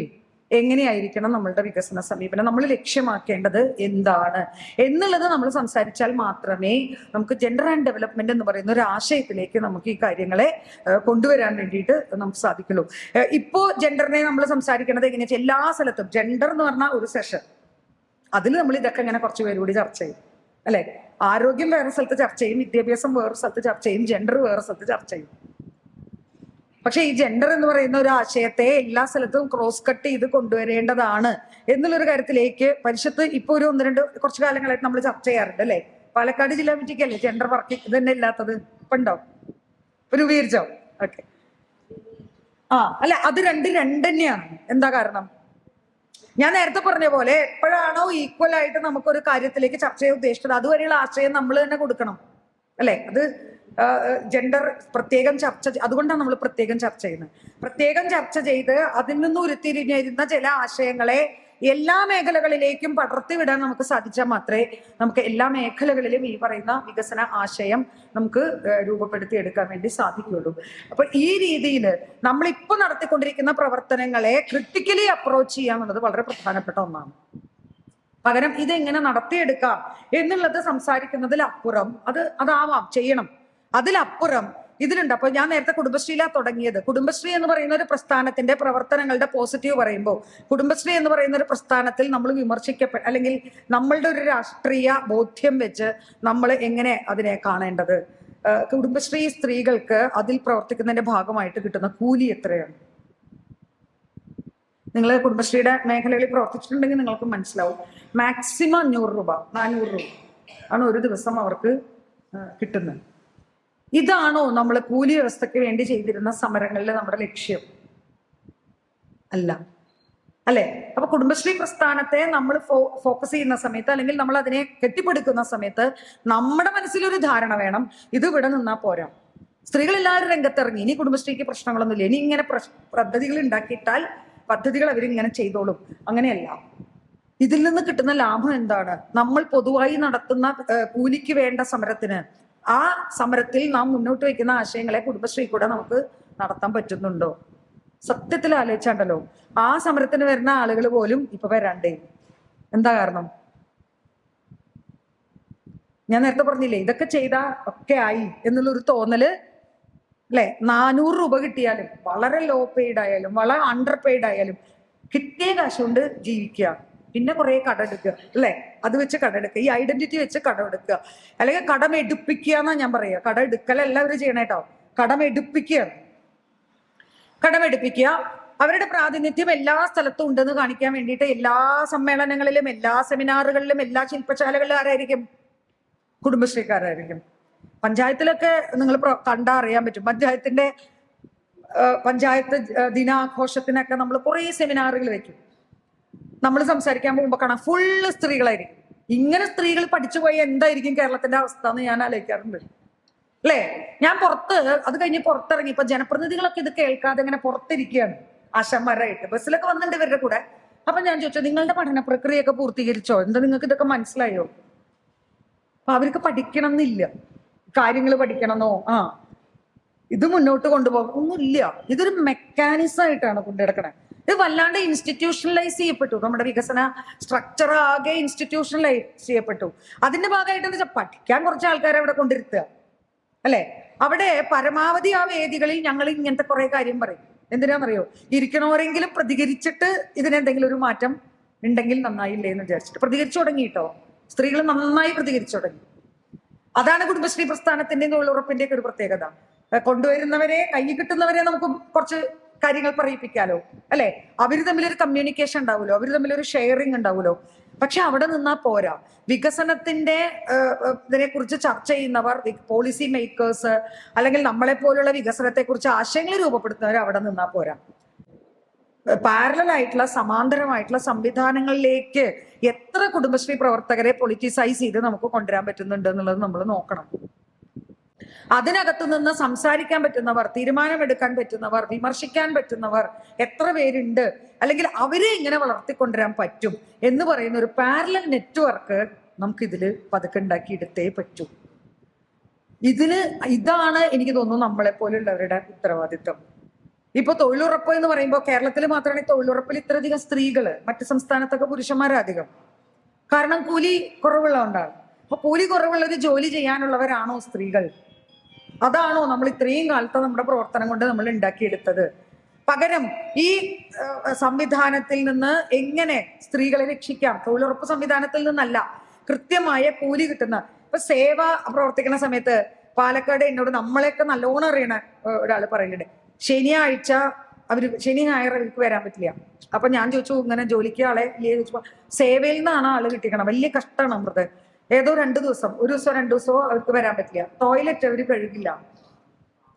എങ്ങനെയായിരിക്കണം നമ്മളുടെ വികസന സമീപനം, നമ്മൾ ലക്ഷ്യമാക്കേണ്ടത് എന്താണ് എന്നുള്ളത് നമ്മൾ സംസാരിച്ചാൽ മാത്രമേ നമുക്ക് ജെൻഡർ ആൻഡ് ഡെവലപ്മെന്റ് എന്ന് പറയുന്ന ഒരു ആശയത്തിലേക്ക് നമുക്ക് ഈ കാര്യങ്ങളെ കൊണ്ടുവരാൻ വേണ്ടിയിട്ട് നമുക്ക് സാധിക്കുള്ളൂ. ഇപ്പോ ജെൻഡറിനെ നമ്മൾ സംസാരിക്കുന്നത് എങ്ങനെയാ? എല്ലാ സ്ഥലത്തും ജെൻഡർ എന്ന് പറഞ്ഞാൽ ഒരു സെഷൻ, അതിൽ നമ്മൾ ഇതൊക്കെ ഇങ്ങനെ കുറച്ച് പേരുകൂടി ചർച്ച ചെയ്യും, അല്ലെ? ആരോഗ്യം വേറെ സ്ഥലത്ത് ചർച്ച ചെയ്യും, വിദ്യാഭ്യാസം വേറെ സ്ഥലത്ത് ചർച്ച ചെയ്യും, ജെൻഡർ വേറെ സ്ഥലത്ത് ചർച്ച ചെയ്യും. പക്ഷെ ഈ ജെൻഡർ എന്ന് പറയുന്ന ഒരു ആശയത്തെ എല്ലാ സ്ഥലത്തും ക്രോസ് കട്ട് ചെയ്ത് കൊണ്ടുവരേണ്ടതാണ് എന്നുള്ളൊരു കാര്യത്തിലേക്ക് പരിഷത്ത് ഇപ്പൊ ഒരു കുറച്ചു കാലങ്ങളായിട്ട് നമ്മൾ ചർച്ച ചെയ്യാറുണ്ട്, അല്ലെ? പാലക്കാട് ജില്ലാ കമ്മിറ്റിക്കല്ലേ ജെൻഡർ വർക്ക് ഇതന്നെ ഇല്ലാത്തത്? ഇപ്പൊ ഉണ്ടോ? രൂപീകരിച്ചോ? ഓക്കെ. അല്ല, അത് രണ്ട് തന്നെയാണ്. എന്താ കാരണം? ഞാൻ നേരത്തെ പറഞ്ഞ പോലെ എപ്പോഴാണോ ഈക്വൽ ആയിട്ട് നമുക്കൊരു കാര്യത്തിലേക്ക് ചർച്ച ചെയ്യാൻ ഉദ്ദേശിച്ചത് അതുവരെയുള്ള ആശയം നമ്മൾ തന്നെ കൊടുക്കണം, അല്ലെ? അത് ജെൻഡർ പ്രത്യേകം അതുകൊണ്ടാണ് നമ്മൾ പ്രത്യേകം ചർച്ച ചെയ്യുന്നത്. പ്രത്യേകം ചർച്ച ചെയ്ത് അതിൽ നിന്ന് ഉരുത്തിരിഞ്ഞിരുന്ന ചില ആശയങ്ങളെ എല്ലാ മേഖലകളിലേക്കും പടർത്തിവിടാൻ നമുക്ക് സാധിച്ചാൽ മാത്രമേ നമുക്ക് എല്ലാ മേഖലകളിലും ഈ പറയുന്ന വികസന ആശയം നമുക്ക് രൂപപ്പെടുത്തിയെടുക്കാൻ വേണ്ടി സാധിക്കുകയുള്ളൂ. അപ്പൊ ഈ രീതിയിൽ നമ്മളിപ്പോൾ നടത്തിക്കൊണ്ടിരിക്കുന്ന പ്രവർത്തനങ്ങളെ ക്രിട്ടിക്കലി അപ്രോച്ച് ചെയ്യുക എന്നുള്ളത് വളരെ പ്രധാനപ്പെട്ട ഒന്നാണ്. പകരം ഇതെങ്ങനെ നടത്തിയെടുക്കാം എന്നുള്ളത് സംസാരിക്കുന്നതിലപ്പുറം അതാവാം ചെയ്യണം. അതിലപ്പുറം ഇതിലുണ്ട്. അപ്പൊ ഞാൻ നേരത്തെ കുടുംബശ്രീയിലാണ് തുടങ്ങിയത്. കുടുംബശ്രീ എന്ന് പറയുന്ന ഒരു പ്രസ്ഥാനത്തിന്റെ പ്രവർത്തനങ്ങളുടെ പോസിറ്റീവ് പറയുമ്പോൾ, കുടുംബശ്രീ എന്ന് പറയുന്ന ഒരു പ്രസ്ഥാനത്തിൽ നമ്മൾ അല്ലെങ്കിൽ നമ്മളുടെ ഒരു രാഷ്ട്രീയ ബോധ്യം വെച്ച് നമ്മൾ എങ്ങനെ അതിനെ കാണേണ്ടത്, കുടുംബശ്രീ സ്ത്രീകൾക്ക് അതിൽ പ്രവർത്തിക്കുന്നതിന്റെ ഭാഗമായിട്ട് കിട്ടുന്ന കൂലി എത്രയാണ്? നിങ്ങൾ കുടുംബശ്രീയുടെ മേഖലകളിൽ പ്രവർത്തിച്ചിട്ടുണ്ടെങ്കിൽ നിങ്ങൾക്ക് മനസ്സിലാവും. മാക്സിമം 500 രൂപ 400 രൂപ ആണ് ഒരു ദിവസം അവർക്ക് കിട്ടുന്നത്. ഇതാണോ നമ്മൾ കൂലി വ്യവസ്ഥയ്ക്ക് വേണ്ടി ചെയ്തിരുന്ന സമരങ്ങളിൽ നമ്മുടെ ലക്ഷ്യം? അല്ല, അല്ലെ? അപ്പൊ കുടുംബശ്രീ പ്രസ്ഥാനത്തെ നമ്മൾ ഫോക്കസ് ചെയ്യുന്ന സമയത്ത്, അല്ലെങ്കിൽ നമ്മൾ അതിനെ കെട്ടിപ്പടുക്കുന്ന സമയത്ത് നമ്മുടെ മനസ്സിലൊരു ധാരണ വേണം, ഇത് ഇവിടെ നിന്നാ പോരാ. സ്ത്രീകൾ എല്ലാവരും രംഗത്തിറങ്ങി, ഇനി കുടുംബശ്രീക്ക് പ്രശ്നങ്ങളൊന്നുമില്ല, ഇനി ഇങ്ങനെ പദ്ധതികൾ ഉണ്ടാക്കിയിട്ടാൽ പദ്ധതികൾ അവരിങ്ങനെ ചെയ്തോളും. അങ്ങനെയല്ല. ഇതിൽ നിന്ന് കിട്ടുന്ന ലാഭം എന്താണ്? നമ്മൾ പൊതുവായി നടത്തുന്ന കൂലിക്ക് വേണ്ട സമരത്തിന്, ആ സമരത്തിൽ നാം മുന്നോട്ട് വയ്ക്കുന്ന ആശയങ്ങളെ കുടുംബശ്രീ കൂടെ നമുക്ക് നടത്താൻ പറ്റുന്നുണ്ടോ? സത്യത്തിൽ ആലോചിച്ചാണ്ടല്ലോ, ആ സമരത്തിന് വരുന്ന ആളുകൾ പോലും ഇപ്പൊ വരാണ്ടേ. എന്താ കാരണം? ഞാൻ നേരത്തെ പറഞ്ഞില്ലേ, ഇതൊക്കെ ചെയ്താ ഒക്കെ ആയി എന്നുള്ളൊരു തോന്നല്, അല്ലെ? 400 രൂപ കിട്ടിയാലും, വളരെ ലോ പെയ്ഡ് ആയാലും വളരെ അണ്ടർ പെയ്ഡ് ആയാലും, കിട്ടിയ കാശ് കൊണ്ട് ജീവിക്കുക, പിന്നെ കുറെ കടമെടുക്കുക, അല്ലെ? അത് വെച്ച് കടമെടുക്കുക, ഈ ഐഡന്റിറ്റി വെച്ച് കടമെടുക്കുക, അല്ലെങ്കിൽ കടമെടുപ്പിക്കുക എന്നാ ഞാൻ പറയുക. കടം എടുക്കലല്ല അവർ ചെയ്യണേട്ടോ, കടമെടുപ്പിക്കുകയാണ്. കടമെടുപ്പിക്കുക, അവരുടെ പ്രാതിനിധ്യം എല്ലാ സ്ഥലത്തും ഉണ്ടെന്ന് കാണിക്കാൻ വേണ്ടിയിട്ട് എല്ലാ സമ്മേളനങ്ങളിലും, എല്ലാ സെമിനാറുകളിലും, എല്ലാ ശില്പശാലകളിലും ആരായിരിക്കും? കുടുംബശ്രീക്കാരായിരിക്കും. പഞ്ചായത്തിലൊക്കെ നിങ്ങൾ കണ്ടാ അറിയാൻ പറ്റും. പഞ്ചായത്ത് ദിനാഘോഷത്തിനൊക്കെ നമ്മൾ കുറേ സെമിനാറുകൾ വെക്കും. നമ്മൾ സംസാരിക്കാൻ പോകുമ്പോൾ കാണാം ഫുള്ള് സ്ത്രീകളായിരിക്കും. ഇങ്ങനെ സ്ത്രീകൾ പഠിച്ചു പോയ എന്തായിരിക്കും കേരളത്തിന്റെ അവസ്ഥ എന്ന് ഞാൻ ആലോചിക്കാറുണ്ട്, അല്ലേ? ഞാൻ അത് കഴിഞ്ഞ് പുറത്തിറങ്ങി, ഇപ്പൊ ജനപ്രതിനിധികളൊക്കെ ഇത് കേൾക്കാതെ ഇങ്ങനെ പുറത്തിരിക്കുകയാണ് ആശാന്മാരായിട്ട്. ബസ്സിലൊക്കെ വന്നിട്ടുണ്ട് ഇവരുടെ കൂടെ. അപ്പൊ ഞാൻ ചോദിച്ചു, നിങ്ങളുടെ പഠന പ്രക്രിയയൊക്കെ പൂർത്തീകരിച്ചോ? എന്താ നിങ്ങൾക്ക് ഇതൊക്കെ മനസ്സിലായോ? അപ്പൊ അവർക്ക് പഠിക്കണം എന്നില്ല, കാര്യങ്ങൾ പഠിക്കണമെന്നോ ഇത് മുന്നോട്ട് കൊണ്ടുപോകാൻ ഒന്നുമില്ല. ഇതൊരു മെക്കാനിസം ആയിട്ടാണ് കൊണ്ടുനടക്കണേ. ഇത് വല്ലാണ്ട് ഇൻസ്റ്റിറ്റ്യൂഷണലൈസ് ചെയ്യപ്പെട്ടു. നമ്മുടെ വികസന സ്ട്രക്ചർ ആകെ ഇൻസ്റ്റിറ്റ്യൂഷണലൈസ് ചെയ്യപ്പെട്ടു. അതിന്റെ ഭാഗമായിട്ട് എന്താ വെച്ചാൽ പഠിക്കാൻ കുറച്ച് ആൾക്കാരെ അവിടെ കൊണ്ടിരുത്തുക, അല്ലെ? അവിടെ പരമാവധി ആ വേദികളിൽ ഞങ്ങൾ ഇങ്ങനത്തെ കുറെ കാര്യം പറയും. എന്തിനാണെന്നറിയോ? ഇരിക്കണവരെങ്കിലും പ്രതികരിച്ചിട്ട് ഇതിനെന്തെങ്കിലും ഒരു മാറ്റം ഉണ്ടെങ്കിൽ നന്നായില്ലേ എന്ന് വിചാരിച്ചിട്ട് പ്രതികരിച്ചു തുടങ്ങിയിട്ടോ. സ്ത്രീകൾ നന്നായി പ്രതികരിച്ചു തുടങ്ങി. അതാണ് കുടുംബശ്രീ പ്രസ്ഥാനത്തിന്റെയും തൊഴിലുറപ്പിന്റെയും ഒക്കെ ഒരു പ്രത്യേകത. കൊണ്ടുവരുന്നവരെ, കൈ കിട്ടുന്നവരെ നമുക്ക് കുറച്ച് കാര്യങ്ങൾ പറയിപ്പിക്കാലോ, അല്ലെ? അവര് തമ്മിലൊരു കമ്മ്യൂണിക്കേഷൻ ഉണ്ടാവുമല്ലോ, അവര് തമ്മിലൊരു ഷെയറിങ് ഉണ്ടാവുമല്ലോ. പക്ഷെ അവിടെ നിന്നാ പോരാ. വികസനത്തിന്റെ ഇതിനെ കുറിച്ച് ചർച്ച ചെയ്യുന്നവർ, പോളിസി മേക്കേഴ്സ്, അല്ലെങ്കിൽ നമ്മളെ പോലുള്ള വികസനത്തെ കുറിച്ച് ആശയങ്ങൾ രൂപപ്പെടുത്തുന്നവർ അവിടെ നിന്നാ പോരാ. പാരലൽ സമാന്തരമായിട്ടുള്ള സംവിധാനങ്ങളിലേക്ക് എത്ര കുടുംബശ്രീ പ്രവർത്തകരെ പൊളിറ്റിസൈസ് ചെയ്ത് നമുക്ക് കൊണ്ടുവരാൻ പറ്റുന്നുണ്ട് എന്നുള്ളത് നമ്മൾ നോക്കണം. അതിനകത്തു നിന്ന് സംസാരിക്കാൻ പറ്റുന്നവർ, തീരുമാനമെടുക്കാൻ പറ്റുന്നവർ, വിമർശിക്കാൻ പറ്റുന്നവർ എത്ര പേരുണ്ട്, അല്ലെങ്കിൽ അവരെ ഇങ്ങനെ വളർത്തിക്കൊണ്ടുവരാൻ പറ്റും എന്ന് പറയുന്ന ഒരു പാരലൽ നെറ്റ്വർക്ക് നമുക്കിതിൽ പതുക്കെ ഉണ്ടാക്കിയെടുത്തേ പറ്റൂ. ഇതാണ് എനിക്ക് തോന്നുന്നു നമ്മളെപ്പോലുള്ളവരുടെ ഉത്തരവാദിത്വം. ഇപ്പൊ തൊഴിലുറപ്പ് എന്ന് പറയുമ്പോൾ കേരളത്തിൽ മാത്രമാണ് തൊഴിലുറപ്പിൽ ഇത്രയധികം സ്ത്രീകള്, മറ്റു സംസ്ഥാനത്തൊക്കെ പുരുഷന്മാരധികം. കാരണം കൂലി കുറവുള്ളതുകൊണ്ടാണ്. അപ്പൊ കൂലി കുറവുള്ള ഒരു ജോലി ചെയ്യാനുള്ളവരാണോ സ്ത്രീകൾ? അതാണോ നമ്മൾ ഇത്രയും കാലത്തെ നമ്മുടെ പ്രവർത്തനം കൊണ്ട് നമ്മൾ ഉണ്ടാക്കിയെടുത്തത്? പകരം ഈ സംവിധാനത്തിൽ നിന്ന് എങ്ങനെ സ്ത്രീകളെ രക്ഷിക്കാം? തൊഴിലുറപ്പ് സംവിധാനത്തിൽ നിന്നല്ല, കൃത്യമായ കൂലി കിട്ടുന്ന. ഇപ്പൊ സേവ പ്രവർത്തിക്കുന്ന സമയത്ത് പാലക്കാട് എന്നോട് നമ്മളെയൊക്കെ നല്ലോണം അറിയണ ഒരാൾ പറയുന്നുണ്ട്, ശനിയാഴ്ച ശനി ഞായർ അവർക്ക് വരാൻ പറ്റില്ല. അപ്പൊ ഞാൻ ചോദിച്ചു, ഇങ്ങനെ ജോലിക്ക് ആളെ ഇല്ലേ ചോദിച്ചപ്പോ, സേവയിൽ നിന്നാണ് ആള് കിട്ടിക്കണം, വലിയ കഷ്ടമാണ് അമൃത്. ഏതോ 2 ദിവസം, ഒരു ദിവസമോ 2 ദിവസമോ അവർക്ക് വരാൻ പറ്റില്ല, ടോയ്ലറ്റ് അവർ കഴുകില്ല.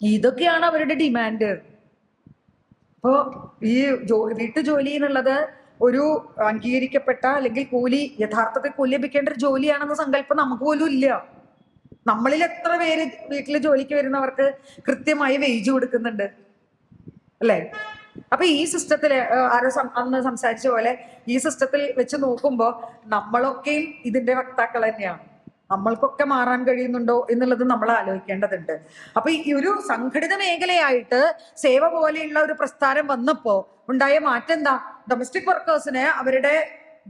ഇതൊക്കെയാണ് അവരുടെ ഡിമാൻഡ്. അപ്പോ ഈ വീട്ടുജോലി എന്നുള്ളത് ഒരു അംഗീകരിക്കപ്പെട്ട, അല്ലെങ്കിൽ യഥാർത്ഥത്തിൽ കൂലി ലഭിക്കേണ്ട ഒരു ജോലിയാണെന്ന സങ്കല്പം നമുക്ക് പോലും ഇല്ല. നമ്മളിൽ എത്ര പേര് വീട്ടിൽ ജോലിക്ക് വരുന്നവർക്ക് കൃത്യമായി വേജ് കൊടുക്കുന്നുണ്ട്, അല്ലെ? അപ്പൊ ഈ സിസ്റ്റത്തിൽ ആരോ അന്ന് സംസാരിച്ച പോലെ ഈ സിസ്റ്റത്തിൽ വെച്ച് നോക്കുമ്പോൾ നമ്മളൊക്കെയും ഇതിന്റെ വക്താക്കൾ തന്നെയാണ്. നമ്മൾക്കൊക്കെ മാറാൻ കഴിയുന്നുണ്ടോ എന്നുള്ളത് നമ്മൾ ആലോചിക്കേണ്ടതുണ്ട്. അപ്പൊ ഈ ഒരു സംഘടിത മേഖലയായിട്ട് സേവ പോലെയുള്ള ഒരു പ്രസ്ഥാനം വന്നപ്പോ ഉണ്ടായ മാറ്റം എന്താ? ഡൊമസ്റ്റിക് വർക്കേഴ്സിന് അവരുടെ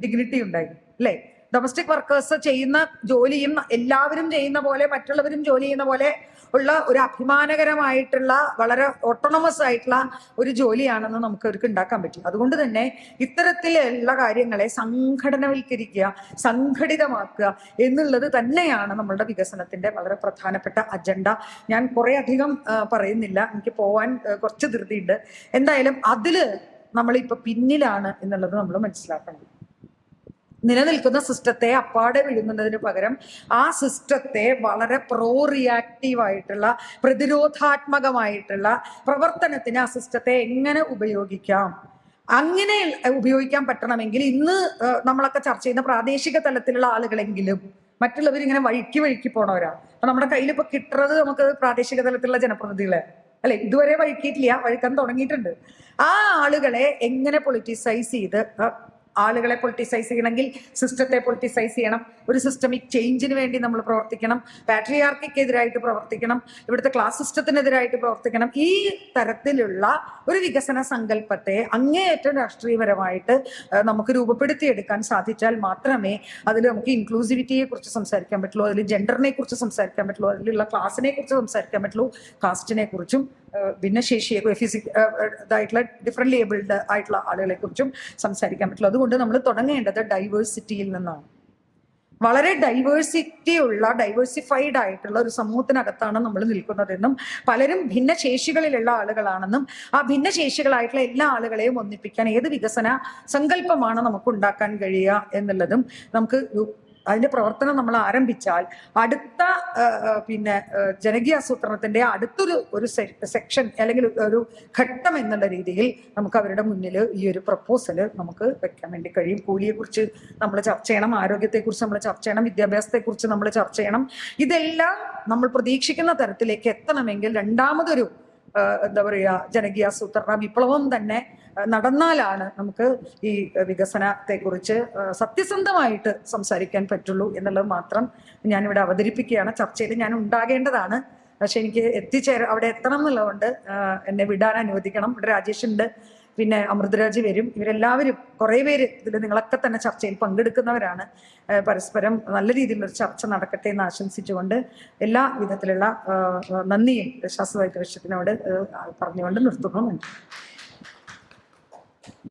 ഡിഗ്നിറ്റി ഉണ്ടായി, അല്ലെ? ഡൊമസ്റ്റിക് വർക്കേഴ്സ് ചെയ്യുന്ന ജോലിയും എല്ലാവരും ചെയ്യുന്ന പോലെ, മറ്റുള്ളവരും ജോലി ചെയ്യുന്ന പോലെ ഉള്ള ഒരു അഭിമാനകരമായിട്ടുള്ള വളരെ ഓട്ടോണമസ് ആയിട്ടുള്ള ഒരു ജോലിയാണെന്ന് നമുക്ക് അവർക്ക് ഉണ്ടാക്കാൻ പറ്റും. അതുകൊണ്ട് തന്നെ ഇത്തരത്തിലുള്ള കാര്യങ്ങളെ സംഘടനവൽക്കരിക്കുക, സംഘടിതമാക്കുക എന്നുള്ളത് തന്നെയാണ് നമ്മളുടെ വികസനത്തിന്റെ വളരെ പ്രധാനപ്പെട്ട അജണ്ട. ഞാൻ കുറെ അധികം പറയുന്നില്ല, എനിക്ക് പോവാൻ കുറച്ച് ധൃതിയുണ്ട്. എന്തായാലും അതില് നമ്മളിപ്പോ പിന്നിലാണ് എന്നുള്ളത് നമ്മൾ മനസ്സിലാക്കണം. നിലനിൽക്കുന്ന സിസ്റ്റത്തെ അപ്പാടെ വിഴുങ്ങുന്നതിന് പകരം ആ സിസ്റ്റത്തെ വളരെ റിയാക്റ്റീവ് ആയിട്ടുള്ള, പ്രതിരോധാത്മകമായിട്ടുള്ള പ്രവർത്തനത്തിന് ആ സിസ്റ്റത്തെ എങ്ങനെ ഉപയോഗിക്കാം, അങ്ങനെ ഉപയോഗിക്കാൻ പറ്റണമെങ്കിൽ ഇന്ന് നമ്മളൊക്കെ ചർച്ച ചെയ്യുന്ന പ്രാദേശിക തലത്തിലുള്ള ആളുകളെങ്കിലും, മറ്റുള്ളവരിങ്ങനെ വഴിക്ക് പോണവരാണ്. അപ്പൊ നമ്മുടെ കയ്യിൽ ഇപ്പൊ കിട്ടുന്നത് നമുക്ക് പ്രാദേശിക തലത്തിലുള്ള ജനപ്രതിനിധികളെ അല്ലെ, ഇതുവരെ വഴിക്കിയിട്ടില്ല, വഴിക്കാൻ തുടങ്ങിയിട്ടുണ്ട്. ആ ആളുകളെ എങ്ങനെ പൊളിറ്റിസൈസ് ചെയ്ത്, ആളുകളെ പൊളിറ്റിസൈസ് ചെയ്യണമെങ്കിൽ സിസ്റ്റത്തെ പൊളിറ്റിസൈസ് ചെയ്യണം. ഒരു സിസ്റ്റമിക് ചേഞ്ചിന് വേണ്ടി നമ്മൾ പ്രവർത്തിക്കണം. പാട്രിയാർക്കിക്കെതിരായിട്ട് പ്രവർത്തിക്കണം. ഇവിടുത്തെ ക്ലാസ് സിസ്റ്റത്തിനെതിരായിട്ട് പ്രവർത്തിക്കണം. ഈ തരത്തിലുള്ള ഒരു വികസന സങ്കല്പത്തെ അങ്ങേയറ്റം രാഷ്ട്രീയപരമായിട്ട് നമുക്ക് രൂപപ്പെടുത്തിയെടുക്കാൻ സാധിച്ചാൽ മാത്രമേ അതിൽ നമുക്ക് ഇൻക്ലൂസിവിറ്റിയെ കുറിച്ച് സംസാരിക്കാൻ പറ്റുള്ളൂ, അതിൽ ജെൻഡറിനെ കുറിച്ച് സംസാരിക്കാൻ പറ്റുള്ളൂ, അതിലുള്ള ക്ലാസിനെ കുറിച്ച് സംസാരിക്കാൻ പറ്റുള്ളൂ, കാസ്റ്റിനെ കുറിച്ചും ഭിന്നശേഷിയെ ഇതായിട്ടുള്ള ഡിഫറെന്റ് ലേബിൾഡ് ആയിട്ടുള്ള ആളുകളെ കുറിച്ചും സംസാരിക്കാൻ പറ്റുള്ളൂ. അതുകൊണ്ട് നമ്മൾ തുടങ്ങേണ്ടത് ഡൈവേഴ്സിറ്റിയിൽ നിന്നാണ്. വളരെ ഡൈവേഴ്സിഫൈഡ് ആയിട്ടുള്ള ഒരു സമൂഹത്തിനകത്താണ് നമ്മൾ നിൽക്കുന്നതെന്നും പലരും ഭിന്നശേഷികളിലുള്ള ആളുകളാണെന്നും ആ ഭിന്നശേഷികളായിട്ടുള്ള എല്ലാ ആളുകളെയും ഒന്നിപ്പിക്കാൻ ഏത് വികസന സങ്കല്പമാണ് നമുക്ക് ഉണ്ടാക്കാൻ കഴിയുക എന്നുള്ളതും നമുക്ക് അതിന്റെ പ്രവർത്തനം നമ്മൾ ആരംഭിച്ചാൽ അടുത്ത ജനകീയ ആസൂത്രണത്തിന്റെ അടുത്തൊരു സെക്ഷൻ അല്ലെങ്കിൽ ഒരു ഘട്ടം എന്നുള്ള രീതിയിൽ നമുക്ക് അവരുടെ മുന്നിൽ ഈ ഒരു പ്രപ്പോസൽ നമുക്ക് വെക്കാൻ വേണ്ടി കഴിയും. കൂലിയെക്കുറിച്ച് നമ്മൾ ചർച്ച ചെയ്യണം, ആരോഗ്യത്തെക്കുറിച്ച് നമ്മൾ ചർച്ച ചെയ്യണം, വിദ്യാഭ്യാസത്തെക്കുറിച്ച് നമ്മൾ ചർച്ച ചെയ്യണം. ഇതെല്ലാം നമ്മൾ പ്രതീക്ഷിക്കുന്ന തരത്തിലേക്ക് എത്തണമെങ്കിൽ രണ്ടാമതൊരു ജനകീയാസൂത്രണ വിപ്ലവം തന്നെ നടന്നാലാണ് നമുക്ക് ഈ വികസനത്തെക്കുറിച്ച് സത്യസന്ധമായിട്ട് സംസാരിക്കാൻ പറ്റുള്ളൂ എന്നുള്ളത് മാത്രം ഞാനിവിടെ അവതരിപ്പിക്കുകയാണ്. ചർച്ചയിൽ ഞാൻ ഉണ്ടാകേണ്ടതാണ്, പക്ഷെ എനിക്ക് അവിടെ എത്തണം എന്നുള്ളതുകൊണ്ട് എന്നെ വിടാൻ അനുവദിക്കണം. ഇവിടെ രാജേഷുണ്ട്, പിന്നെ അമൃതരാജ് വരും. ഇവരെല്ലാവരും കുറേ പേര് ഇതിൽ നിങ്ങളൊക്കെ തന്നെ ചർച്ചയിൽ പങ്കെടുക്കുന്നവരാണ്. പരസ്പരം നല്ല രീതിയിലൊരു ചർച്ച നടക്കട്ടെ എന്ന് ആശംസിച്ചുകൊണ്ട് എല്ലാ വിധത്തിലുള്ള നന്ദിയും ശാസ്ത്ര പരിഷത്തിനോട് പറഞ്ഞുകൊണ്ട് നിർത്തുന്നു.